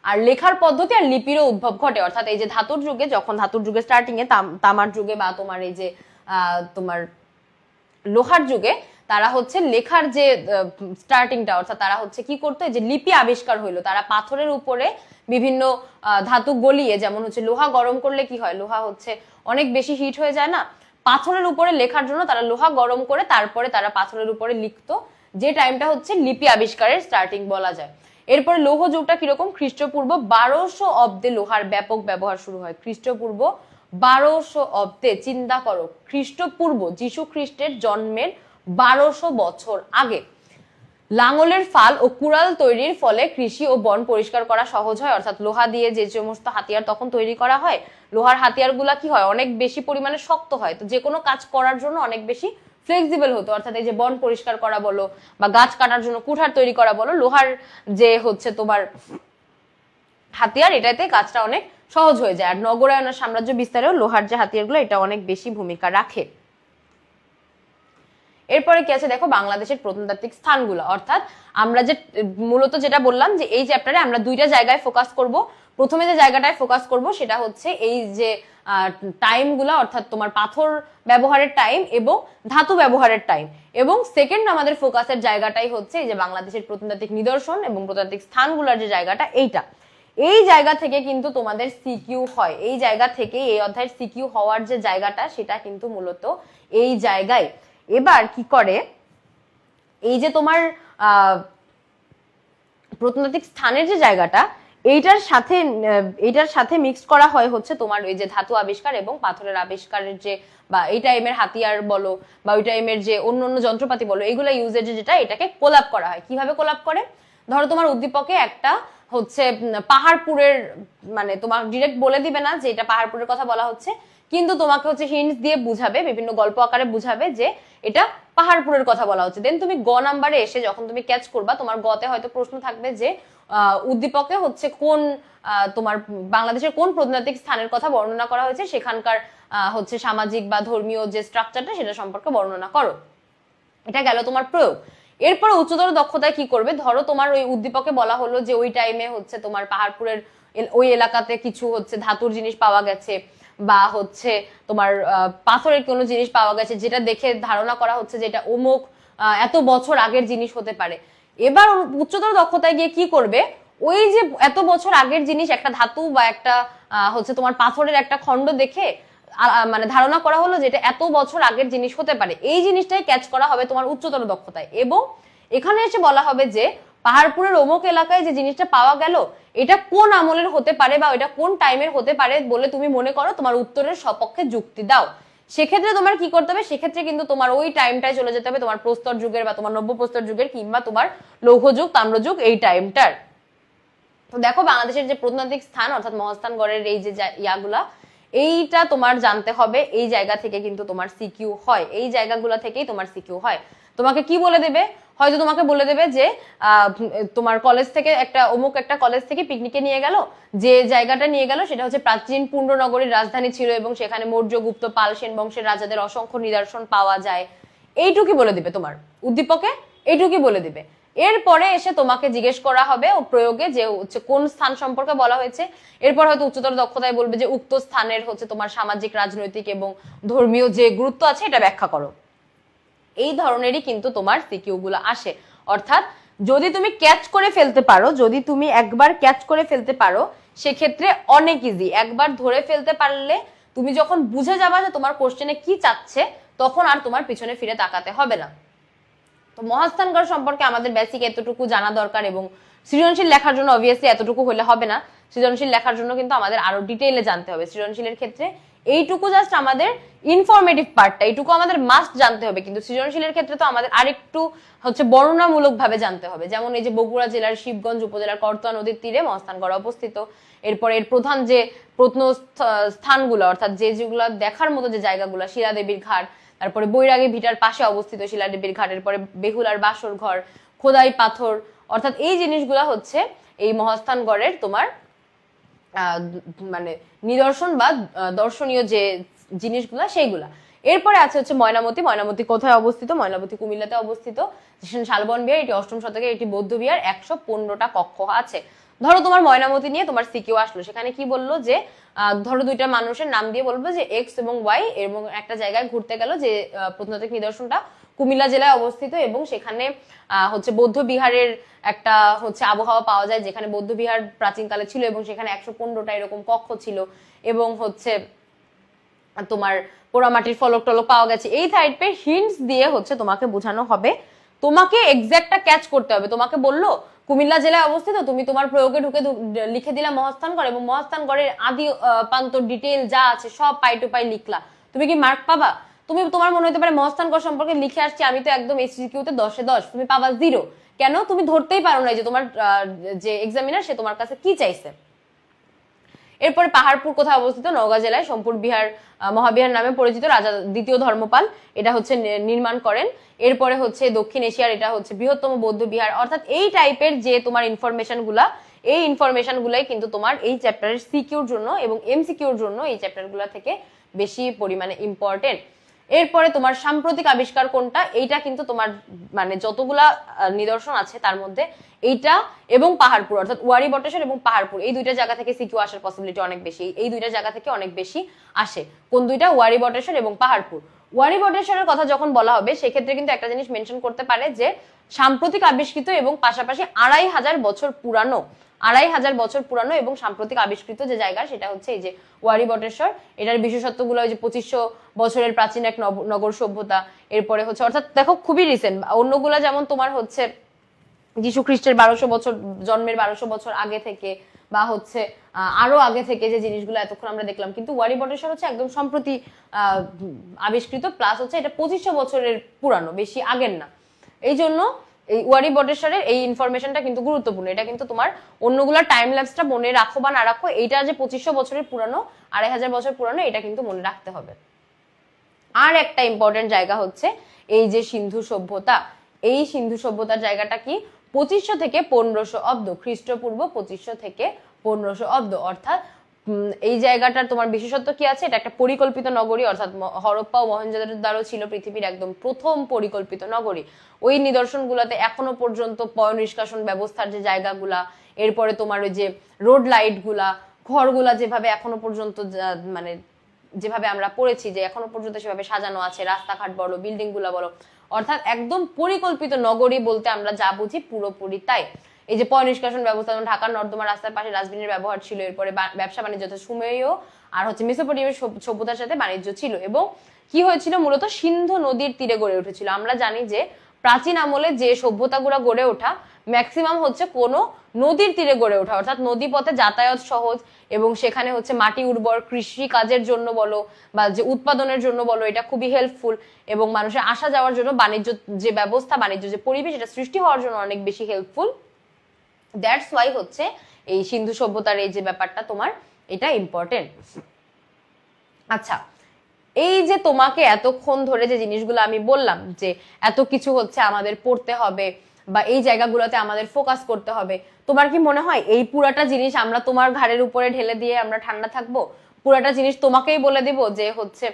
আর লেখার পদ্ধতি আর লিপিরও উদ্ভব ঘটে, অর্থাৎ এই যে ধাতুর যুগে, যখন ধাতুর যুগে স্টার্টিং এ তামার যুগে বা তোমার এই যে তোমার লোহার যুগে তারা হচ্ছে লেখার যে স্টার্টিংটা, অর্থাৎ তারা হচ্ছে কি করতো, যে লিপি আবিষ্কার হইলো। তারা পাথরের উপরে বিভিন্ন ধাতু গলিয়ে, যেমন হচ্ছে লোহা গরম করলে কি হয়, লোহা হচ্ছে অনেক বেশি হিট হয়ে যায় না, পাথরের উপরে লেখার জন্য তারা লোহা গরম করে তারপরে তারা পাথরের উপরে লিখতো, যে টাইমটা হচ্ছে লিপি আবিষ্কারের স্টার্টিং বলা যায়। এরপরে লৌহ যুগটা কিরকম, খ্রিস্টপূর্ব 1200 অব্দে লোহার ব্যাপক ব্যবহার শুরু হয়। খ্রিস্টপূর্ব 1200 অব্দে, চিন্তা করো, খ্রিস্টপূর্ব যীশু খ্রিস্টের জন্মের 1200 বছর আগে লাঙলের ফাল ও কুড়াল তৈরির ফলে কৃষি ও বন পরিষ্কার করা সহজ হয়। অর্থাৎ লোহা দিয়ে যে সমস্ত হাতিয়ার তখন তৈরি করা হয়, লোহার হাতিয়ার গুলা কি হয়, অনেক বেশি পরিমাণে শক্ত হয়, তো যে কোনো কাজ করার জন্য অনেক বেশি ফ্লেক্সিবল হতো। অর্থাৎ এই যে বন পরিষ্কার করা বলো বা গাছ কাটার জন্য কুঠার তৈরি করা বলো, লোহার যে হচ্ছে তোমার হাতিয়ার, এটাতে কাজটা অনেক সহজ হয়ে যায়। আর নগরায়নের সাম্রাজ্য বিস্তারেও লোহার যে হাতিয়ারগুলো, এটা অনেক বেশি ভূমিকা রাখে। এরপরে কি আছে দেখো, বাংলাদেশের প্রত্নতাত্ত্বিক স্থানগুলো। অর্থাৎ আমরা যে মূলত যেটা বললাম যে এই চ্যাপ্টারে আমরা দুইটা জায়গায় ফোকাস করব। প্রথমে যে জায়গাটায় ফোকাস করব সেটা হচ্ছে এই যে টাইমগুলো, অর্থাৎ তোমার পাথর ব্যবহারের টাইম এবং ধাতু ব্যবহারের টাইম। এবং সেকেন্ড আমাদের ফোকাসের জায়গাটাই হচ্ছে এই যে বাংলাদেশের প্রত্নতাত্ত্বিক নিদর্শন এবং প্রত্নতাত্ত্বিক স্থানগুলোর যে জায়গাটা, এইটা। এই জায়গা থেকে কিন্তু তোমাদের সিকিউ হয়, এই জায়গা থেকে এই অধ্যায়ের সিকিউ হওয়ার যে জায়গাটা, সেটা কিন্তু মূলত এই জায়গায়। এবার কি করে, এই যে তোমার প্রত্নতাত্ত্বিক স্থানের যে জায়গাটা, এইটার সাথে মিক্সড করা হয় হচ্ছে তোমার ওই যে ধাতু আবিষ্কার এবং পাথরের আবিষ্কারের যে, বা এই টাইমের হাতিয়ার বলো বা ওই টাইমের যে অন্য অন্য যন্ত্রপাতি বলো, এইগুলা ইউজের যেটা, এটাকে কোলাপ করা হয়। কিভাবে কোলাপ করে, ধরো তোমার উদ্দীপকে একটা হচ্ছে পাহাড়পুরের, মানে তোমার ডিরেক্ট বলে দিবে না যে এটা পাহাড়পুরের কথা বলা হচ্ছে, কিন্তু তোমাকে হচ্ছে হিন্টস দিয়ে বুঝাবে, বিভিন্ন গল্প আকারে বুঝাবে যে এটা পাহাড়পুরের কথা বলা হচ্ছে। দেন তুমি গ নাম্বারে এসে যখন তুমি ক্যাচ করবা, তোমার গতে হয়তো প্রশ্ন থাকবে যে উদ্দীপকে হচ্ছে কোন তোমার বাংলাদেশের কোন প্রত্নতাত্ত্বিক স্থানের কথা বর্ণনা করা হয়েছে, সেখানকার হচ্ছে সামাজিক বা ধর্মীয় যে স্ট্রাকচারটা সেটা সম্পর্কে বর্ণনা করো। এটা গেল তোমার প্রয়োগ। এরপর উচ্চতর দক্ষতায় কি করবে, ধরো তোমার ওই উদ্দীপকে বলা হলো যে ওই টাইমে হচ্ছে তোমার পাহাড়পুরের ওই এলাকাতে কিছু হচ্ছে ধাতুর জিনিস পাওয়া গেছে বা হচ্ছে তোমার পাথরের কোনো জিনিস পাওয়া গেছে, যেটা দেখে ধারণা করা হচ্ছে যে এটা অমুক এত বছর আগের জিনিস হতে পারে। এবার উচ্চতর দক্ষতায় গিয়ে কি করবে, ওই যে এত বছর আগের জিনিস, একটা ধাতু বা একটা হচ্ছে তোমার পাথরের একটা খণ্ড দেখে মানে ধারণা করা হলো যে এটা এত বছর আগের জিনিস হতে পারে, এই জিনিসটাই ক্যাচ করা হবে তোমার উচ্চতর দক্ষতায়। এবং এখানে এসে বলা হবে যে পাহাড়পুরের অমুক এলাকায় যে জিনিসটা পাওয়া গেল এটা কোন আমলের হতে পারে বা এটা কোন টাইমের হতে পারে বলে তুমি মনে করো, তোমার উত্তরের সপক্ষে যুক্তি দাও। সেক্ষেত্রে তোমার কি করতে হবে, সেক্ষেত্রে কিন্তু তোমার ওই টাইমটায় চলে যেতে হবে তোমার প্রস্তর যুগের বা তোমার নব্য প্রস্তর যুগের কিংবা তোমার লৌহ যুগ, তাম্র যুগ, এই টাইমটার। তো দেখো বাংলাদেশের যে প্রত্নতাত্ত্বিক স্থান অর্থাৎ মহাস্থানগড়ের এই যে ইয়াগুলা, এইটা তোমার জানতে হবে। এই জায়গা থেকে কিন্তু তোমার সিকিউ হয়, এই জায়গাগুলো থেকেই তোমার সিকিউ হয়। তোমাকে কি বলে দেবে, হয়তো তোমাকে বলে দেবে যে তোমার কলেজ থেকে একটা অমুক একটা কলেজ থেকে পিকনিকে নিয়ে গেল, যে জায়গাটা নিয়ে গেল সেটা হচ্ছে প্রাচীন পুণ্ড্রনগরীর রাজধানী ছিল এবং সেখানে মৌর্য, গুপ্ত, পাল, সেন বংশের রাজাদের অসংখ্য নিদর্শন পাওয়া যায়। এইটুকুই বলে দিবে তোমার উদ্দীপকে, এইটুকুই বলে দিবে। এরপরে এসে তোমাকে জিজ্ঞেস করা হবে ও প্রয়োগে যে হচ্ছে কোন স্থান সম্পর্কে বলা হয়েছে। এরপর হয়তো উচ্চতর দক্ষতায় বলবে যে উক্ত স্থানের হচ্ছে তোমার সামাজিক, রাজনৈতিক এবং ধর্মীয় যে গুরুত্ব আছে এটা ব্যাখ্যা করো। এই ধরনেরই কিন্তু তোমার সিকিউ গুলো আসে। অর্থাৎ যদি তুমি ক্যাচ করে ফেলতে পারো, যদি তুমি একবার ক্যাচ করে ফেলতে পারো সেক্ষেত্রে অনেক ইজি। একবার ধরে ফেলতে পারলে তুমি যখন বুঝে যাবা যে তোমার কোশ্চেনে কি চাচ্ছে, তখন আর তোমার পিছনে ফিরে তাকাতে হবে না। তো মহাস্থানগড় সম্পর্কে আমাদের বেসিক এতটুকু জানা দরকার, এবং সৃজনশীল লেখার জন্য অবভিয়াসলি এতটুকু হলে হবে না, সৃজনশীল লেখার জন্য কিন্তু আমাদের আরো ডিটেইলে জানতে হবে। সৃজনশীলের ক্ষেত্রে এইটুকু জাস্ট আমাদের ইনফরমেটিভ পার্টটা, এইটুকু আমাদের মাস্ট জানতে হবে, কিন্তু সৃজনশীলের ক্ষেত্রে তো আমাদের আরেকটু হচ্ছে বর্ণনামূলক ভাবে জানতে হবে। যেমন এই যে বগুড়া জেলার শিবগঞ্জ উপজেলার করতোয়া নদীর তীরে মহাস্থানগড় অবস্থিত। এরপর এর প্রধান যে প্রত্নস্থানগুলো অর্থাৎ যেগুলো দেখার মতো যে জায়গাগুলো, শিলাদেবীর ঘাট, তারপরে বৈরাগী ভিটার পাশে অবস্থিত শিলাদেবীর ঘাটের পরে বেহুলার বাসর ঘর, খোদাই পাথর, অর্থাৎ এই জিনিসগুলা হচ্ছে এই মহাস্থানগড়ের তোমার মানে নিদর্শন বা দর্শনীয় যে জিনিসগুলা সেইগুলা। এরপরে আছে হচ্ছে ময়নামতি। ময়নামতি কোথায় অবস্থিত? ময়নামতি কুমিল্লাতে অবস্থিত। শালবন বিহার, এটি 8ম শতকের একটি বৌদ্ধ বিহার, 115টা কক্ষ আছে। ধরো তোমার ময়নামতি নিয়ে তোমার সিকিউ আসলো, সেখানে কি বললো যে ধরো দুইটা মানুষের নাম দিয়ে বলবো যে এক্স এবং ওয়াই এবং একটা জায়গায় ঘুরতে গেল, যে প্রত্নতাত্ত্বিক নিদর্শনটা কুমিল্লা জেলায় অবস্থিত এবং সেখানে হচ্ছে বৌদ্ধ বিহারের একটা হচ্ছে আবহাওয়া পাওয়া যায়, যেখানে বৌদ্ধ বিহার প্রাচীনকালে ছিল এবং সেখানে 115টা এরকম কক্ষ ছিল এবং হচ্ছে তোমার পোড়ামাটির ফলক টলক পাওয়া গেছে। এই টাইপের হিন্টস দিয়ে হচ্ছে তোমাকে বোঝানো হবে। তোমাকে এক্সাক্টটা ক্যাচ করতে হবে। তোমাকে বললো কুমিল্লা জেলায় অবস্থিত, তুমি তোমার প্রয়োগে ঢুকে লিখে দিলা মহাস্থানগড় এবং মহাস্থানগড়ের আদি প্রান্ত ডিটেইল যা আছে সব পাই টু পাই লিখলা, তুমি কি মার্ক পাবা? তুমি তোমার মনে হতে পারে মহাস্থানগড় সম্পর্কে লিখে আসছি আমি তো একদম এসিকিউতে 10-এ 10, তুমি পাবা 0। কেন? তুমি ধরতেই পারো না যে তোমার যে এক্সামিনার সে তোমার কাছে কি চাইছে। এরপরে পাহাড়পুর কোথায় অবস্থিত? নওগাঁ জেলায় সোমপুর বিহার মহাবিহার নামে পরিচিত, রাজা দ্বিতীয় ধর্মপাল এটা হচ্ছে নির্মাণ করেন। এরপরে হচ্ছে দক্ষিণ এশিয়ার এটা হচ্ছে বৃহত্তম বৌদ্ধ বিহার। অর্থাৎ এই টাইপের যে তোমার ইনফরমেশন গুলা, এই ইনফরমেশন গুলাই কিন্তু তোমার এই চ্যাপ্টারের সিকিউর জন্য এবং এমসিকিউর জন্য এই চ্যাপ্টার গুলা থেকে বেশি পরিমাণে ইম্পর্টেন্ট। এরপরে তোমার সাম্প্রতিক আবিষ্কার কোনটা, এইটা কিন্তু তোমার মানে যতগুলা নিদর্শন আছে তার মধ্যে এইটা এবং পাহাড়পুর অর্থাৎ ওয়ারি বটেশ্বর এবং পাহাড়পুর এই দুইটা জায়গা থেকে সিকিউ আসার পসিবিলিটি অনেক বেশি। এই দুইটা জায়গা থেকে অনেক বেশি আসে। কোন দুইটা? ওয়ারি বটেশ্বর এবং পাহাড়পুর। ওয়ারি বটেশ্বরের কথা যখন বলা হবে সেক্ষেত্রে কিন্তু একটা জিনিস মেনশন করতে পারে যে সাম্প্রতিক আবিষ্কৃত এবং পাশাপাশি 2500 বছর পুরানো, 2500 বছর পুরানো এবং সাম্প্রতিক আবিষ্কৃত যে জায়গা সেটা হচ্ছে এই যে ওয়ারি বটেশ্বর। এটার বিশেষত্বগুলো ওই যে 2500 বছরের প্রাচীন এক নগর সভ্যতা। এরপরে হচ্ছে অর্থাৎ দেখো খুবই রিসেন্ট। অন্যগুলা যেমন তোমার হচ্ছে যীশু খ্রিস্টের 1200 বছর জন্মের 1200 বছর আগে থেকে বা হচ্ছে আরো আগে থেকে যে জিনিসগুলো এতক্ষণ আমরা দেখলাম, কিন্তু ওয়ারি বটেশ্বর হচ্ছে একদম সম্প্রতি আবিষ্কৃত, প্লাস হচ্ছে এটা 2500 বছরের পুরানো, বেশি আগের না। এই জন্য এই ওয়ারি বটেশ্বরের এই ইনফরমেশনটা কিন্তু গুরুত্বপূর্ণ। এটা কিন্তু তোমার অন্যগুলা টাইম ল্যাপসটা মনে রাখো বা না রাখো, এইটা যে 2500 বছরের পুরানো, 2500 বছর পুরানো, এটা কিন্তু মনে রাখতে হবে। আর একটা ইম্পর্টেন্ট জায়গা হচ্ছে এই যে সিন্ধু সভ্যতা। এই সিন্ধু সভ্যতার জায়গাটা কি? 2500 থেকে 1500 অব্দ, খ্রিস্টপূর্ব 2500 থেকে 1500 অব্দ। অর্থাৎ এই জায়গাটার তোমার বিশেষত্ব কি আছে? এটা একটা পরিকল্পিত নগরী, অর্থাৎ হরপ্পা ও মহেঞ্জোদারো ছিল পৃথিবীর একদম প্রথম পরিকল্পিত নগরী। ওই নিদর্শনগুলোতে এখনো পর্যন্ত পয় নিষ্কাশন ব্যবস্থার যে জায়গাগুলা, এরপরে তোমার ওই যে রোড লাইট গুলা, ঘরগুলা যেভাবে এখনো পর্যন্ত মানে যেভাবে আমরা পড়েছি যে এখনো পর্যন্ত সেভাবে সাজানো আছে, রাস্তাঘাট বলো, বিল্ডিং গুলা বলো, অর্থাৎ একদম পরিকল্পিত নগরী বলতে আমরা যা বুঝি পুরোপুরি তাই। এই যে পয় নিষ্কাশন ব্যবস্থা, ঢাকার নর্দমা রাস্তার পাশে ডাস্টবিনের ব্যবহার ছিল, এরপরে ব্যবসা বাণিজ্য সুমেরীয় আর হচ্ছে মেসোপটেমিয়ার সভ্যতার সাথে বাণিজ্য ছিল, এবং কি হয়েছিল মূলত সিন্ধু নদীর তীরে গড়ে উঠেছিল। আমরা জানি যে প্রাচীন আমলে যে সভ্যতাগুলো গড়ে ওঠা ম্যাক্সিমাম হচ্ছে কোনো নদীর তীরে গড়ে ওঠা, অর্থাৎ নদী পথে যাতায়াত সহজ, এবং সেখানে হচ্ছে মাটি উর্বর, কৃষি কাজের জন্য বলো বা যে উৎপাদনের জন্য বলো এটা খুবই হেল্পফুল, এবং মানুষের আসা যাওয়ার জন্য বাণিজ্য যে ব্যবস্থা, বাণিজ্য যে পরিবেশ এটা সৃষ্টি হওয়ার জন্য অনেক বেশি হেল্পফুল। দ্যাটস ওয়াই হচ্ছে এই সিন্ধু সভ্যতার এই যে ব্যাপারটা তোমার এটা ইম্পর্টেন্ট। আচ্ছা, এই যে তোমাকে এতক্ষণ ধরে যে জিনিসগুলো আমি বললাম যে এত কিছু হচ্ছে আমাদের পড়তে হবে বা এই জায়গাগুলোতে আমাদের ফোকাস করতে হবে, তোমার কি মনে হয় এই পুরাটা জিনিস আমরা তোমার ঘাড়ের উপরে ঢেলে দিয়ে আমরা ঠান্ডা থাকবো? পুরাটা জিনিস তোমাকেই বলে দিব যে হচ্ছে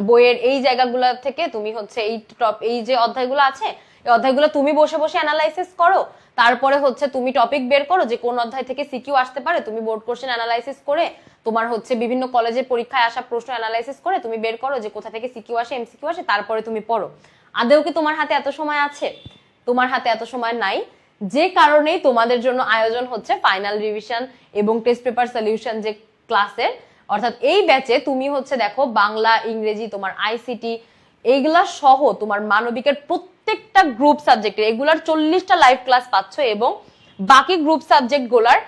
বইয়ের এই জায়গাগুলো থেকে তুমি হচ্ছে এই যে অধ্যায়গুলো আছে এই অধ্যায়গুলো তুমি বসে বসে অ্যানালাইসিস করো, তারপরে হচ্ছে তুমি টপিক বের করো যে কোন অধ্যায় থেকে সিকিউ আসতে পারে, তুমি বোর্ড কোশ্চেন অ্যানালাইসিস করে তোমার হচ্ছে বিভিন্ন কলেজের পরীক্ষায় আসা প্রশ্ন অ্যানালাইসিস করে তুমি বের করো যে কোথা থেকে সিকিউ আসে, এমসিকিউ আসে, তারপরে তুমি পড়ো? আদেও কি তোমার হাতে এত সময় আছে? তোমার হাতে এত সময় নাই, যে কারণেই তোমাদের জন্য আয়োজন হচ্ছে ফাইনাল রিভিশন এবং টেস্ট পেপার সলিউশন যে ক্লাসের, অর্থাৎ এই ব্যাচে তুমি হচ্ছে দেখো বাংলা, ইংরেজি, তোমার আইসিটি এইগুলা সহ তোমার মানবিকের প্রত্যেকটা গ্রুপ সাবজেক্টের এগুলার 40টা লাইভ ক্লাস পাচ্ছ, এবং বাকি গ্রুপ সাবজেক্ট গুলার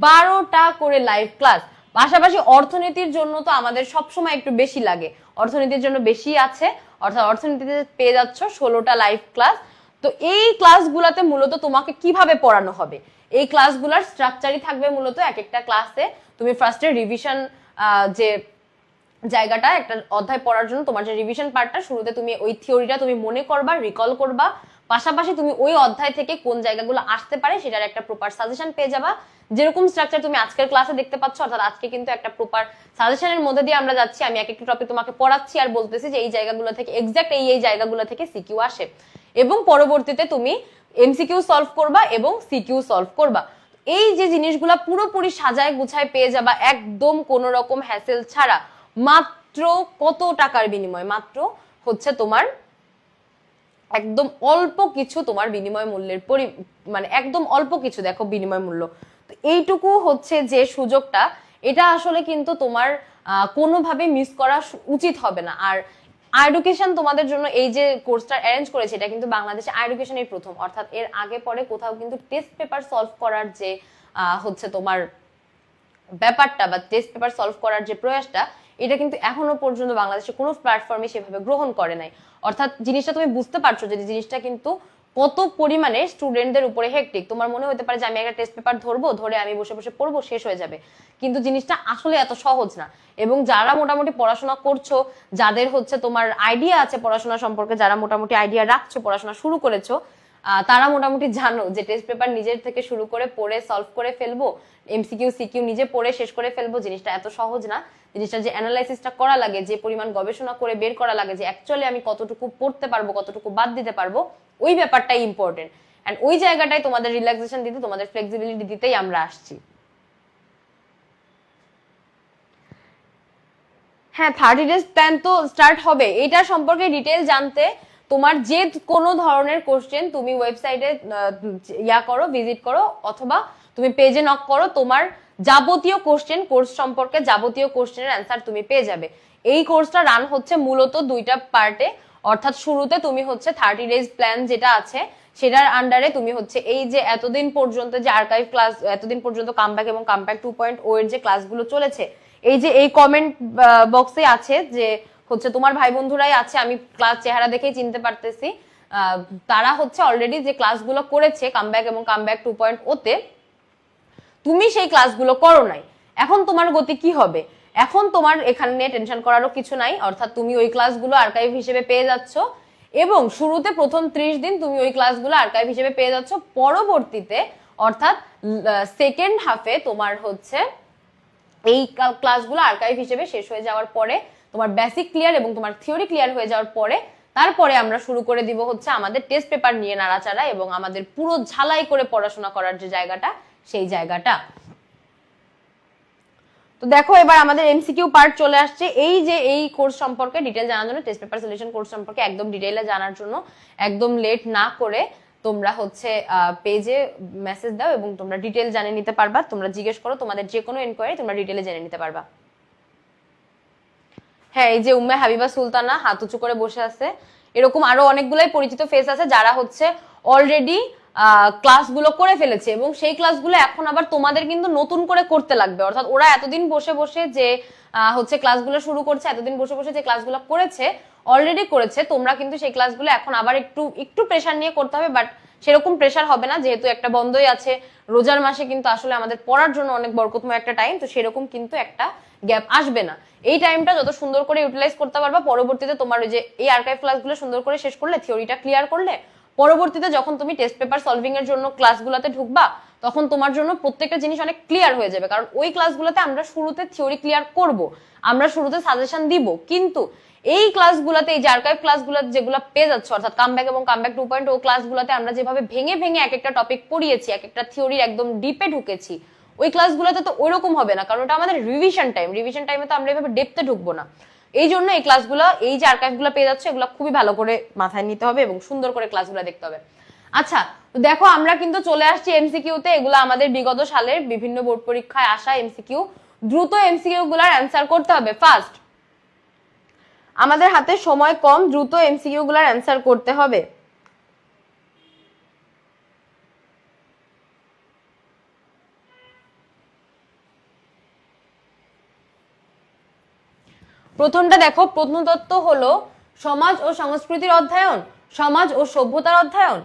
12টা করে লাইভ ক্লাস। পাশাপাশি অর্থনীতির জন্য তো আমাদের সবসময় একটু বেশি লাগে, অর্থনীতির জন্য বেশি আছে, অর্থাৎ অর্থনীতিতে পেয়ে যাচ্ছ 16টা লাইভ ক্লাস। তো এই ক্লাসগুলোতে মূলত তোমাকে কিভাবে পড়ানো হবে, এই ক্লাসগুলোর স্ট্রাকচারই থাকবে মূলত এক একটা ক্লাসে তুমি ফার্স্টে রিভিশন যে জায়গাটা একটা অধ্যায় পড়ার জন্য তোমার যে রিভিশন পার্টটা, শুরুতে তুমি ওই থিওরিটা তুমি মনে করবা, রিকল করবা, পাশাপাশি তুমি ওই অধ্যায় থেকে কোন জায়গাগুলো আসতে পারে সেটার একটা প্রপার সাজেশন পেয়ে যাবা। যেরকম স্ট্রাকচার তুমি আজকের ক্লাসে দেখতে পাচ্ছ, অর্থাৎ আজকে কিন্তু একটা প্রপার সাজেশনের মধ্যে দিয়ে আমরা যাচ্ছি, আমি এক একটা টপিক তোমাকে পড়াচ্ছি আর বলতেছি যে এই জায়গাগুলো থেকে এক্সাক্ট এই জায়গাগুলো থেকে সিকিউ আসে, এবং পরবর্তীতে তুমি এমসিকিউ সলভ করবা এবং সিকিউ সলভ করবা। এই যে জিনিসগুলা পুরোপুরি সাজায় গুছায় পেয়ে যাবা একদম কোন রকম হ্যাসেল ছাড়া, মাত্র কত টাকার বিনিময়? মাত্র হচ্ছে তোমার একদম অল্প কিছু তোমার বিনিময় মূল্যের মানে একদম অল্প কিছু দেখো বিনিময় মূল্য। তো এইটুকু হচ্ছে যে সুযোগটা, এটা আসলে কিন্তু তোমার কোনোভাবে মিস করা উচিত হবে না। আর এডুকেশন তোমাদের জন্য এই যে কোর্সটা অ্যারেঞ্জ করেছে এটা কিন্তু বাংলাদেশে এডুকেশনের প্রথম, অর্থাৎ এর আগে পরে কোথাও কিন্তু টেস্ট পেপার সলভ করার যে হচ্ছে তোমার ব্যাপারটা বা টেস্ট পেপার সলভ করার যে প্রয়াসটা, এটা কিন্তু এখনো পর্যন্ত বাংলাদেশে কোনো প্ল্যাটফর্মে সেভাবে গ্রহণ করে নাই। অর্থাৎ জিনিসটা তুমি বুঝতে পারছো যে জিনিসটা কিন্তু কত পরিমাণে স্টুডেন্টদের উপরে হেক্টিক। তোমার মনে হতে পারে যে আমি একটা টেস্ট পেপার ধরবো, ধরে আমি বসে বসে পড়বো, শেষ হয়ে যাবে, কিন্তু জিনিসটা আসলে এত সহজ না। এবং যারা মোটামুটি পড়াশোনা করছো, যাদের হচ্ছে তোমার আইডিয়া আছে পড়াশোনা সম্পর্কে, যারা মোটামুটি আইডিয়া রাখছো, পড়াশোনা শুরু করেছো, তারা মোটামুটি জানো যে টেস্ট পেপার নিজের থেকে শুরু করে পড়ে সলভ করে ফেলবো, এমসিকিউ সিকিউ নিজে পড়ে শেষ করে ফেলবো, জিনিসটা এত সহজ না। জিনিসটা যে অ্যানালাইসিসটা করা লাগে, যে পরিমাণ গবেষণা করে বের করা লাগে যে অ্যাকচুয়ালি আমি কতটুকু পড়তে পারবো, কতটুকু বাদ দিতে পারবো, ওই ব্যাপারটাই ইম্পর্টেন্ট। এন্ড ওই জায়গাটাই তোমাদের রিল্যাক্সেশন দিতে, তোমাদের ফ্লেক্সিবিলিটি দিতেই আমরা আসছি। হ্যাঁ, 30 ডেজ প্ল্যান তো স্টার্ট হবে। এটা সম্পর্কে ডিটেইল জানতে তোমার যে কোনো ধরনের কোশ্চেন তুমি ওয়েবসাইটে করো, ভিজিট করো, অথবা তুমি পেজে নক করো, তোমার যাবতীয় কোশ্চেন, কোর্স সম্পর্কে যাবতীয় কোশ্চেনের অ্যান্সার তুমি পেয়ে যাবে। এই কোর্সটা রান হচ্ছে মূলত 2টা পার্টে, অর্থাৎ শুরুতে তুমি হচ্ছে 30 ডেজ প্ল্যান যেটা আছে সেটার আন্ডারে তুমি হচ্ছে এই যে এতদিন পর্যন্ত যে আর্কাইভ ক্লাস, এতদিন পর্যন্ত কামব্যাক এবং কামব্যাক 2.0 এর যে ক্লাসগুলো চলেছে, এই যে এই কমেন্ট বক্সে আছে যে হচ্ছে তোমার ভাই বন্ধুরাই আছে, আমি ক্লাস চেহারা দেখেই চিনতে পারতেছি, তারা হচ্ছে অলরেডি যে ক্লাসগুলো করেছে কামব্যাক এবং কামব্যাক 2.0 তে, তুমি সেই ক্লাসগুলো করো নাই। এখন তোমার গতি কি হবে? এখন তোমার এখানে নিয়ে টেনশন করারও কিছু নাই, অর্থাৎ তুমি ওই ক্লাসগুলো আর্কাইভ হিসেবে পেয়ে যাচ্ছ, এবং শুরুতে প্রথম 30 দিন তুমি ওই ক্লাসগুলো আর্কাইভ হিসেবে পেয়ে যাচ্ছ। পরবর্তীতে অর্থাৎ সেকেন্ড হাফে তোমার হচ্ছে এই ক্লাসগুলো আর্কাইভ হিসেবে শেষ হয়ে যাওয়ার পরে, তোমার বেসিক ক্লিয়ার এবং তোমার থিওরি ক্লিয়ার হয়ে যাওয়ার পরে, তারপরে আমরা শুরু করে দিব হচ্ছে আমাদের টেস্ট পেপার নিয়ে নাড়াচাড়া এবং আমাদের পুরো ঝালাই করে পড়াশোনা করার যে জায়গাটা, সেই জায়গাটা। তো দেখো এবার আমাদের এমসিকিউ পার্ট চলে আসছে। এই যে এই কোর্স সম্পর্কে ডিটেল জানার জন্য, টেস্ট পেপার সলিউশন কোর্স সম্পর্কে একদম ডিটেইলে জানার জন্য একদম লেট না করে তোমরা হচ্ছে পেজে মেসেজ দাও এবং তোমরা ডিটেল জানিয়ে নিতে পারবা। তোমরা জিজ্ঞেস করো, তোমাদের যে কোনো এনকোয়ারি তোমরা ডিটেলে জেনে নিতে পারবা। হ্যাঁ, এই যে উম্মে হাবিবা সুলতানা হাত উঁচু করে বসে আছে, এরকম আরো অনেকগুলাই পরিচিত ফেস আছে যারা হচ্ছে অলরেডি ক্লাসগুলো করে ফেলেছে এবং সেই ক্লাসগুলো এখন আবার তোমাদের কিন্তু নতুন করে করতে লাগবে। অর্থাৎ ওরা এতদিন বসে বসে যে হচ্ছে ক্লাসগুলো শুরু করছে, এতদিন বসে বসে যে ক্লাসগুলো করেছে অলরেডি করেছে, তোমরা কিন্তু সেই ক্লাসগুলো এখন আবার একটু প্রেশার নিয়ে করতে হবে। বাট সেরকম প্রেশার হবে না, যেহেতু একটা বন্ধই আছে, রোজার মাসে কিন্তু আসলে আমাদের পড়ার জন্য অনেক বরকতময় একটা টাইম, তো সেরকম কিন্তু একটা গ্যাপ আসবে না। এই টাইমটা যত সুন্দর করে ইউটিলাইজ করতে পারবা, পরবর্তীতে তোমার ওই যে এই আর্কাইভ ক্লাসগুলো সুন্দর করে শেষ করলে, থিওরিটা ক্লিয়ার করলে, পরবর্তীতে যখন তুমি টেস্ট পেপার সলভিং এর জন্য ক্লাসগুলোতে ঢুকবা তখন তোমার জন্য প্রত্যেকটা জিনিস অনেক ক্লিয়ার হয়ে যাবে। কারণ ওই ক্লাসগুলোতে আমরা শুরুতে থিওরি ক্লিয়ার করব, আমরা শুরুতে সাজেশন দিব, কিন্তু এই ক্লাসগুলোতে, এই যে আর্কাইভ ক্লাসগুলো যেগুলো পেয়ে যাচ্ছে, অর্থাৎ কামব্যাক এবং কামব্যাক 2.0 ক্লাসগুলোতে আমরা যেভাবে ভেঙে ভেঙে এক একটা টপিক পড়িয়েছি, এক একটা থিওরির একদম ডিপে ঢুকেছি, ওই ক্লাসগুলোতে তো ওইরকম হবে না, কারণ ওটা আমাদের রিভিশন টাইম। রিভিশন টাইমে তো আমরা এভাবে ডেপথে ঢুকবো না। এই জন্য এই ক্লাসগুলো, এই যে আর্কাইভগুলো পেয়ে যাচ্ছে, এগুলো খুবই ভালো করে মাথায় নিতে হবে এবং সুন্দর করে ক্লাসগুলো দেখতে হবে। আচ্ছা, দেখো আমরা কিন্তু চলে আসছি এমসিকিউতে। এগুলো আমাদের বিগত সালের বিভিন্ন বোর্ড পরীক্ষায় আসা এমসিকিউ। দ্রুত এমসিকিউ গুলার অ্যান্সার করতে হবে, ফাস্ট। আমাদের হাতে সময় কম, দ্রুত এমসিকিউ গুলার অ্যান্সার করতে হবে। প্রথমটা দেখো, প্রত্নতত্ত্ব হলো সমাজ ও সংস্কৃতির অধ্যয়ন, সমাজ ও সভ্যতার অধ্যয়ন,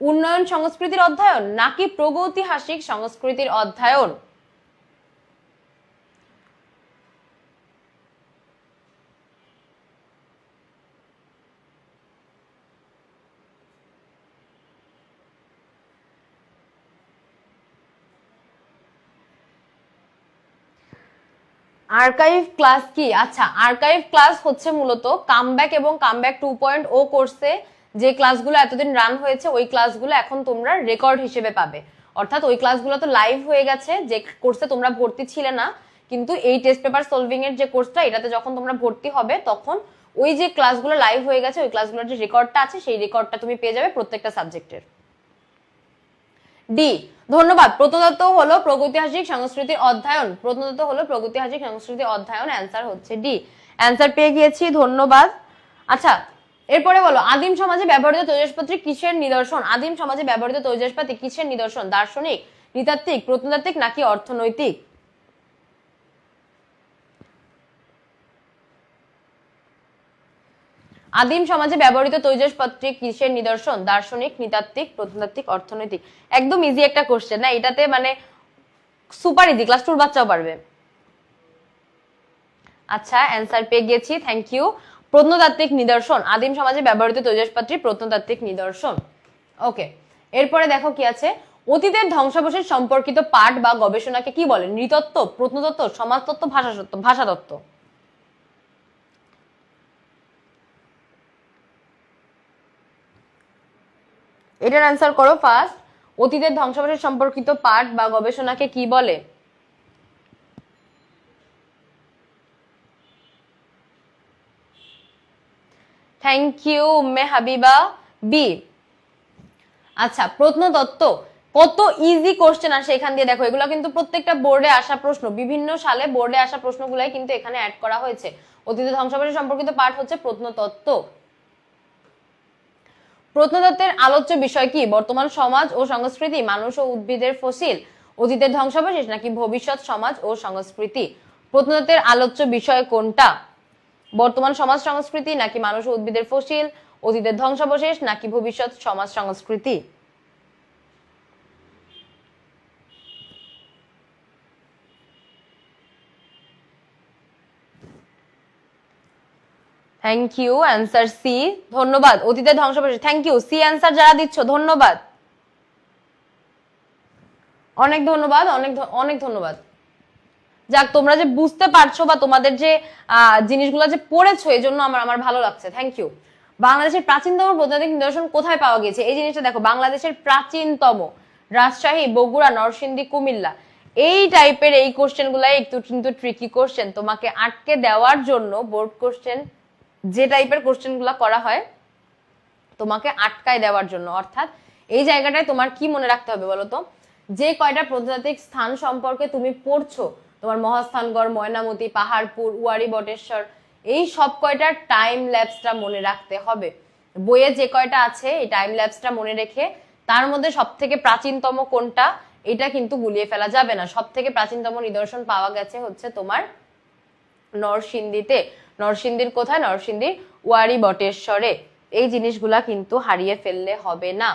উন্নয়ন সংস্কৃতির অধ্যয়ন, নাকি প্রাগৈতিহাসিক সংস্কৃতির অধ্যয়ন? আর্কাইভ ক্লাস কি? আচ্ছা, আর্কাইভ ক্লাস হচ্ছে মূলত কামব্যাক এবং কামব্যাক 2.0 কোর্সে যে ক্লাসগুলো এতদিন রান হয়েছে, ওই ক্লাসগুলো এখন তোমরা রেকর্ড হিসেবে পাবে। অর্থাৎ ওই ক্লাসগুলো তো লাইভ হয়ে গেছে, যে কোর্সে তোমরা ভর্তি ছিলে না, কিন্তু এই টেস্ট পেপার সলভিং এর যে কোর্সটা, এটাতে যখন তোমরা ভর্তি হবে তখন ওই যে ক্লাসগুলো লাইভ হয়ে গেছে, ওই ক্লাসগুলোর যে রেকর্ডটা আছে, সেই রেকর্ডটা তুমি পেয়ে যাবে প্রত্যেকটা সাবজেক্টের। ডি, ধন্যবাদ। প্রত্নতত্ত্ব হলো প্রাগৈতিহাসিক সংস্কৃতির অধ্যয়ন, প্রত্নতত্ত্ব হলো প্রাগৈতিহাসিক সংস্কৃতির অধ্যয়ন, অ্যান্সার হচ্ছে ডি। অ্যান্সার পেয়ে গিয়েছি, ধন্যবাদ। আচ্ছা, এরপরে বলো, আদিম সমাজে ব্যবহৃত তৈজসপত্র কিসের নিদর্শন? আদিম সমাজে ব্যবহৃত তৈজসপাতি কিসের নিদর্শন? দার্শনিক, নৃতাত্ত্বিক, প্রত্নতাত্ত্বিক, নাকি অর্থনৈতিক? আদিম সমাজে ব্যবহৃত তৈজসপত্রে কিসের নিদর্শন? দার্শনিক, নৃতাত্ত্বিক, প্রত্নতাত্ত্বিক, অর্থনৈতিক। একদম ইজি একটা কোশ্চেন না, এটাতে মানে সুপার ইজি, ক্লাস 2 বাচ্চাও পারবে। আচ্ছা, অ্যান্সার পেয়ে গেছি, থ্যাংক ইউ। প্রত্নতাত্ত্বিক নিদর্শন, আদিম সমাজে ব্যবহৃত তৈজসপত্রী প্রত্নতাত্ত্বিক নিদর্শন। ওকে, এরপরে দেখো কি আছে। অতীতের ধ্বংসাবশেষ সম্পর্কিত পাঠ বা গবেষণাকে কি বলে? নৃতত্ত্ব, প্রত্নতত্ত্ব, সমাজতত্ত্ব, ভাষাতত্ত্ব? এটার অ্যান্সার করো ফার্স্ট। অতীতের ধ্বংসাবশেষ সম্পর্কিত পাঠ বা গবেষণাকে কি বলে? থ্যাংক ইউ উম্মে হাবিবা, বি। আচ্ছা, প্রত্নতত্ত্ব কত ইজি কোশ্চেন আসে এখান দিয়ে, দেখো এগুলো কিন্তু প্রত্যেকটা বোর্ডে আসা প্রশ্ন, বিভিন্ন সালে বোর্ডে আসা প্রশ্নগুলাই কিন্তু এখানে অ্যাড করা হয়েছে। অতীতের ধ্বংসাবশেষ সম্পর্কিত পাঠ হচ্ছে প্রত্নতত্ত্ব। প্রত্নতত্ত্বের আলোচ্য বিষয় কি? বর্তমান সমাজ ও সংস্কৃতি, মানুষ ও উদ্ভিদের ফসিল, অতীতের ধ্বংসাবশেষ, নাকি ভবিষ্যৎ সমাজ ও সংস্কৃতি? প্রত্নতত্ত্বের আলোচ্য বিষয় কোনটা? বর্তমান সমাজ সংস্কৃতি, নাকি মানুষ ও উদ্ভিদের ফসিল, অতীতের ধ্বংসাবশেষ, নাকি ভবিষ্যৎ সমাজ সংস্কৃতি? থ্যাংক ইউ, অ্যান্সার সি, ধন্যবাদ। অতীতের ধ্বংসাবশেষ, থ্যাংক ইউ। সি অ্যান্সার যারা দিচ্ছ ধন্যবাদ, অনেক ধন্যবাদ, অনেক ধন্যবাদ। যাক, তোমরা যে বুঝতে পারছো বা তোমাদের যে জিনিসগুলো যে পড়েছো, এই জন্য আমার ভালো লাগছে, থ্যাংক ইউ। বাংলাদেশের প্রাচীনতম প্রত্নতাত্ত্বিক নিদর্শন কোথায় পাওয়া গেছে? এই জিনিসটা দেখো, বাংলাদেশের প্রাচীনতম, রাজশাহী, বগুড়া, নরসিংদী, কুমিল্লা। এই টাইপের এই কোশ্চেনগুলাই একটু কিন্তু ট্রিকি কোশ্চেন, তোমাকে আটকে দেওয়ার জন্য বোর্ড কোশ্চেন যে টাইপের কোশ্চেনগুলো করা হয় তোমাকে আটকায় দেওয়ার জন্য। অর্থাৎ এই জায়গাটায় তোমার কি মনে রাখতে হবে বলো তো, যে কয়টা প্রত্নতাত্ত্বিক স্থান সম্পর্কে তুমি পড়ছো, তোমার মহাস্থানগড়, ময়নামতি, পাহাড়পুর, ওয়ারি বটেশ্বর, এই সব কয়টার টাইম ল্যাপসটা মনে রাখতে হবে। বইয়ে যে কয়টা আছে এই টাইম ল্যাপসটা মনে রেখে তার মধ্যে সব থেকে প্রাচীনতম কোনটা এটা কিন্তু গুলিয়ে ফেলা যাবে না। সব থেকে প্রাচীনতম নিদর্শন পাওয়া গেছে হচ্ছে তোমার নরসিংদীতে। নরসিংদীর কোথায়? নরসিংদীর ওয়ারি বটেশ্বরে। এই জিনিসগুলা কিন্তু হারিয়ে ফেললে হবে না।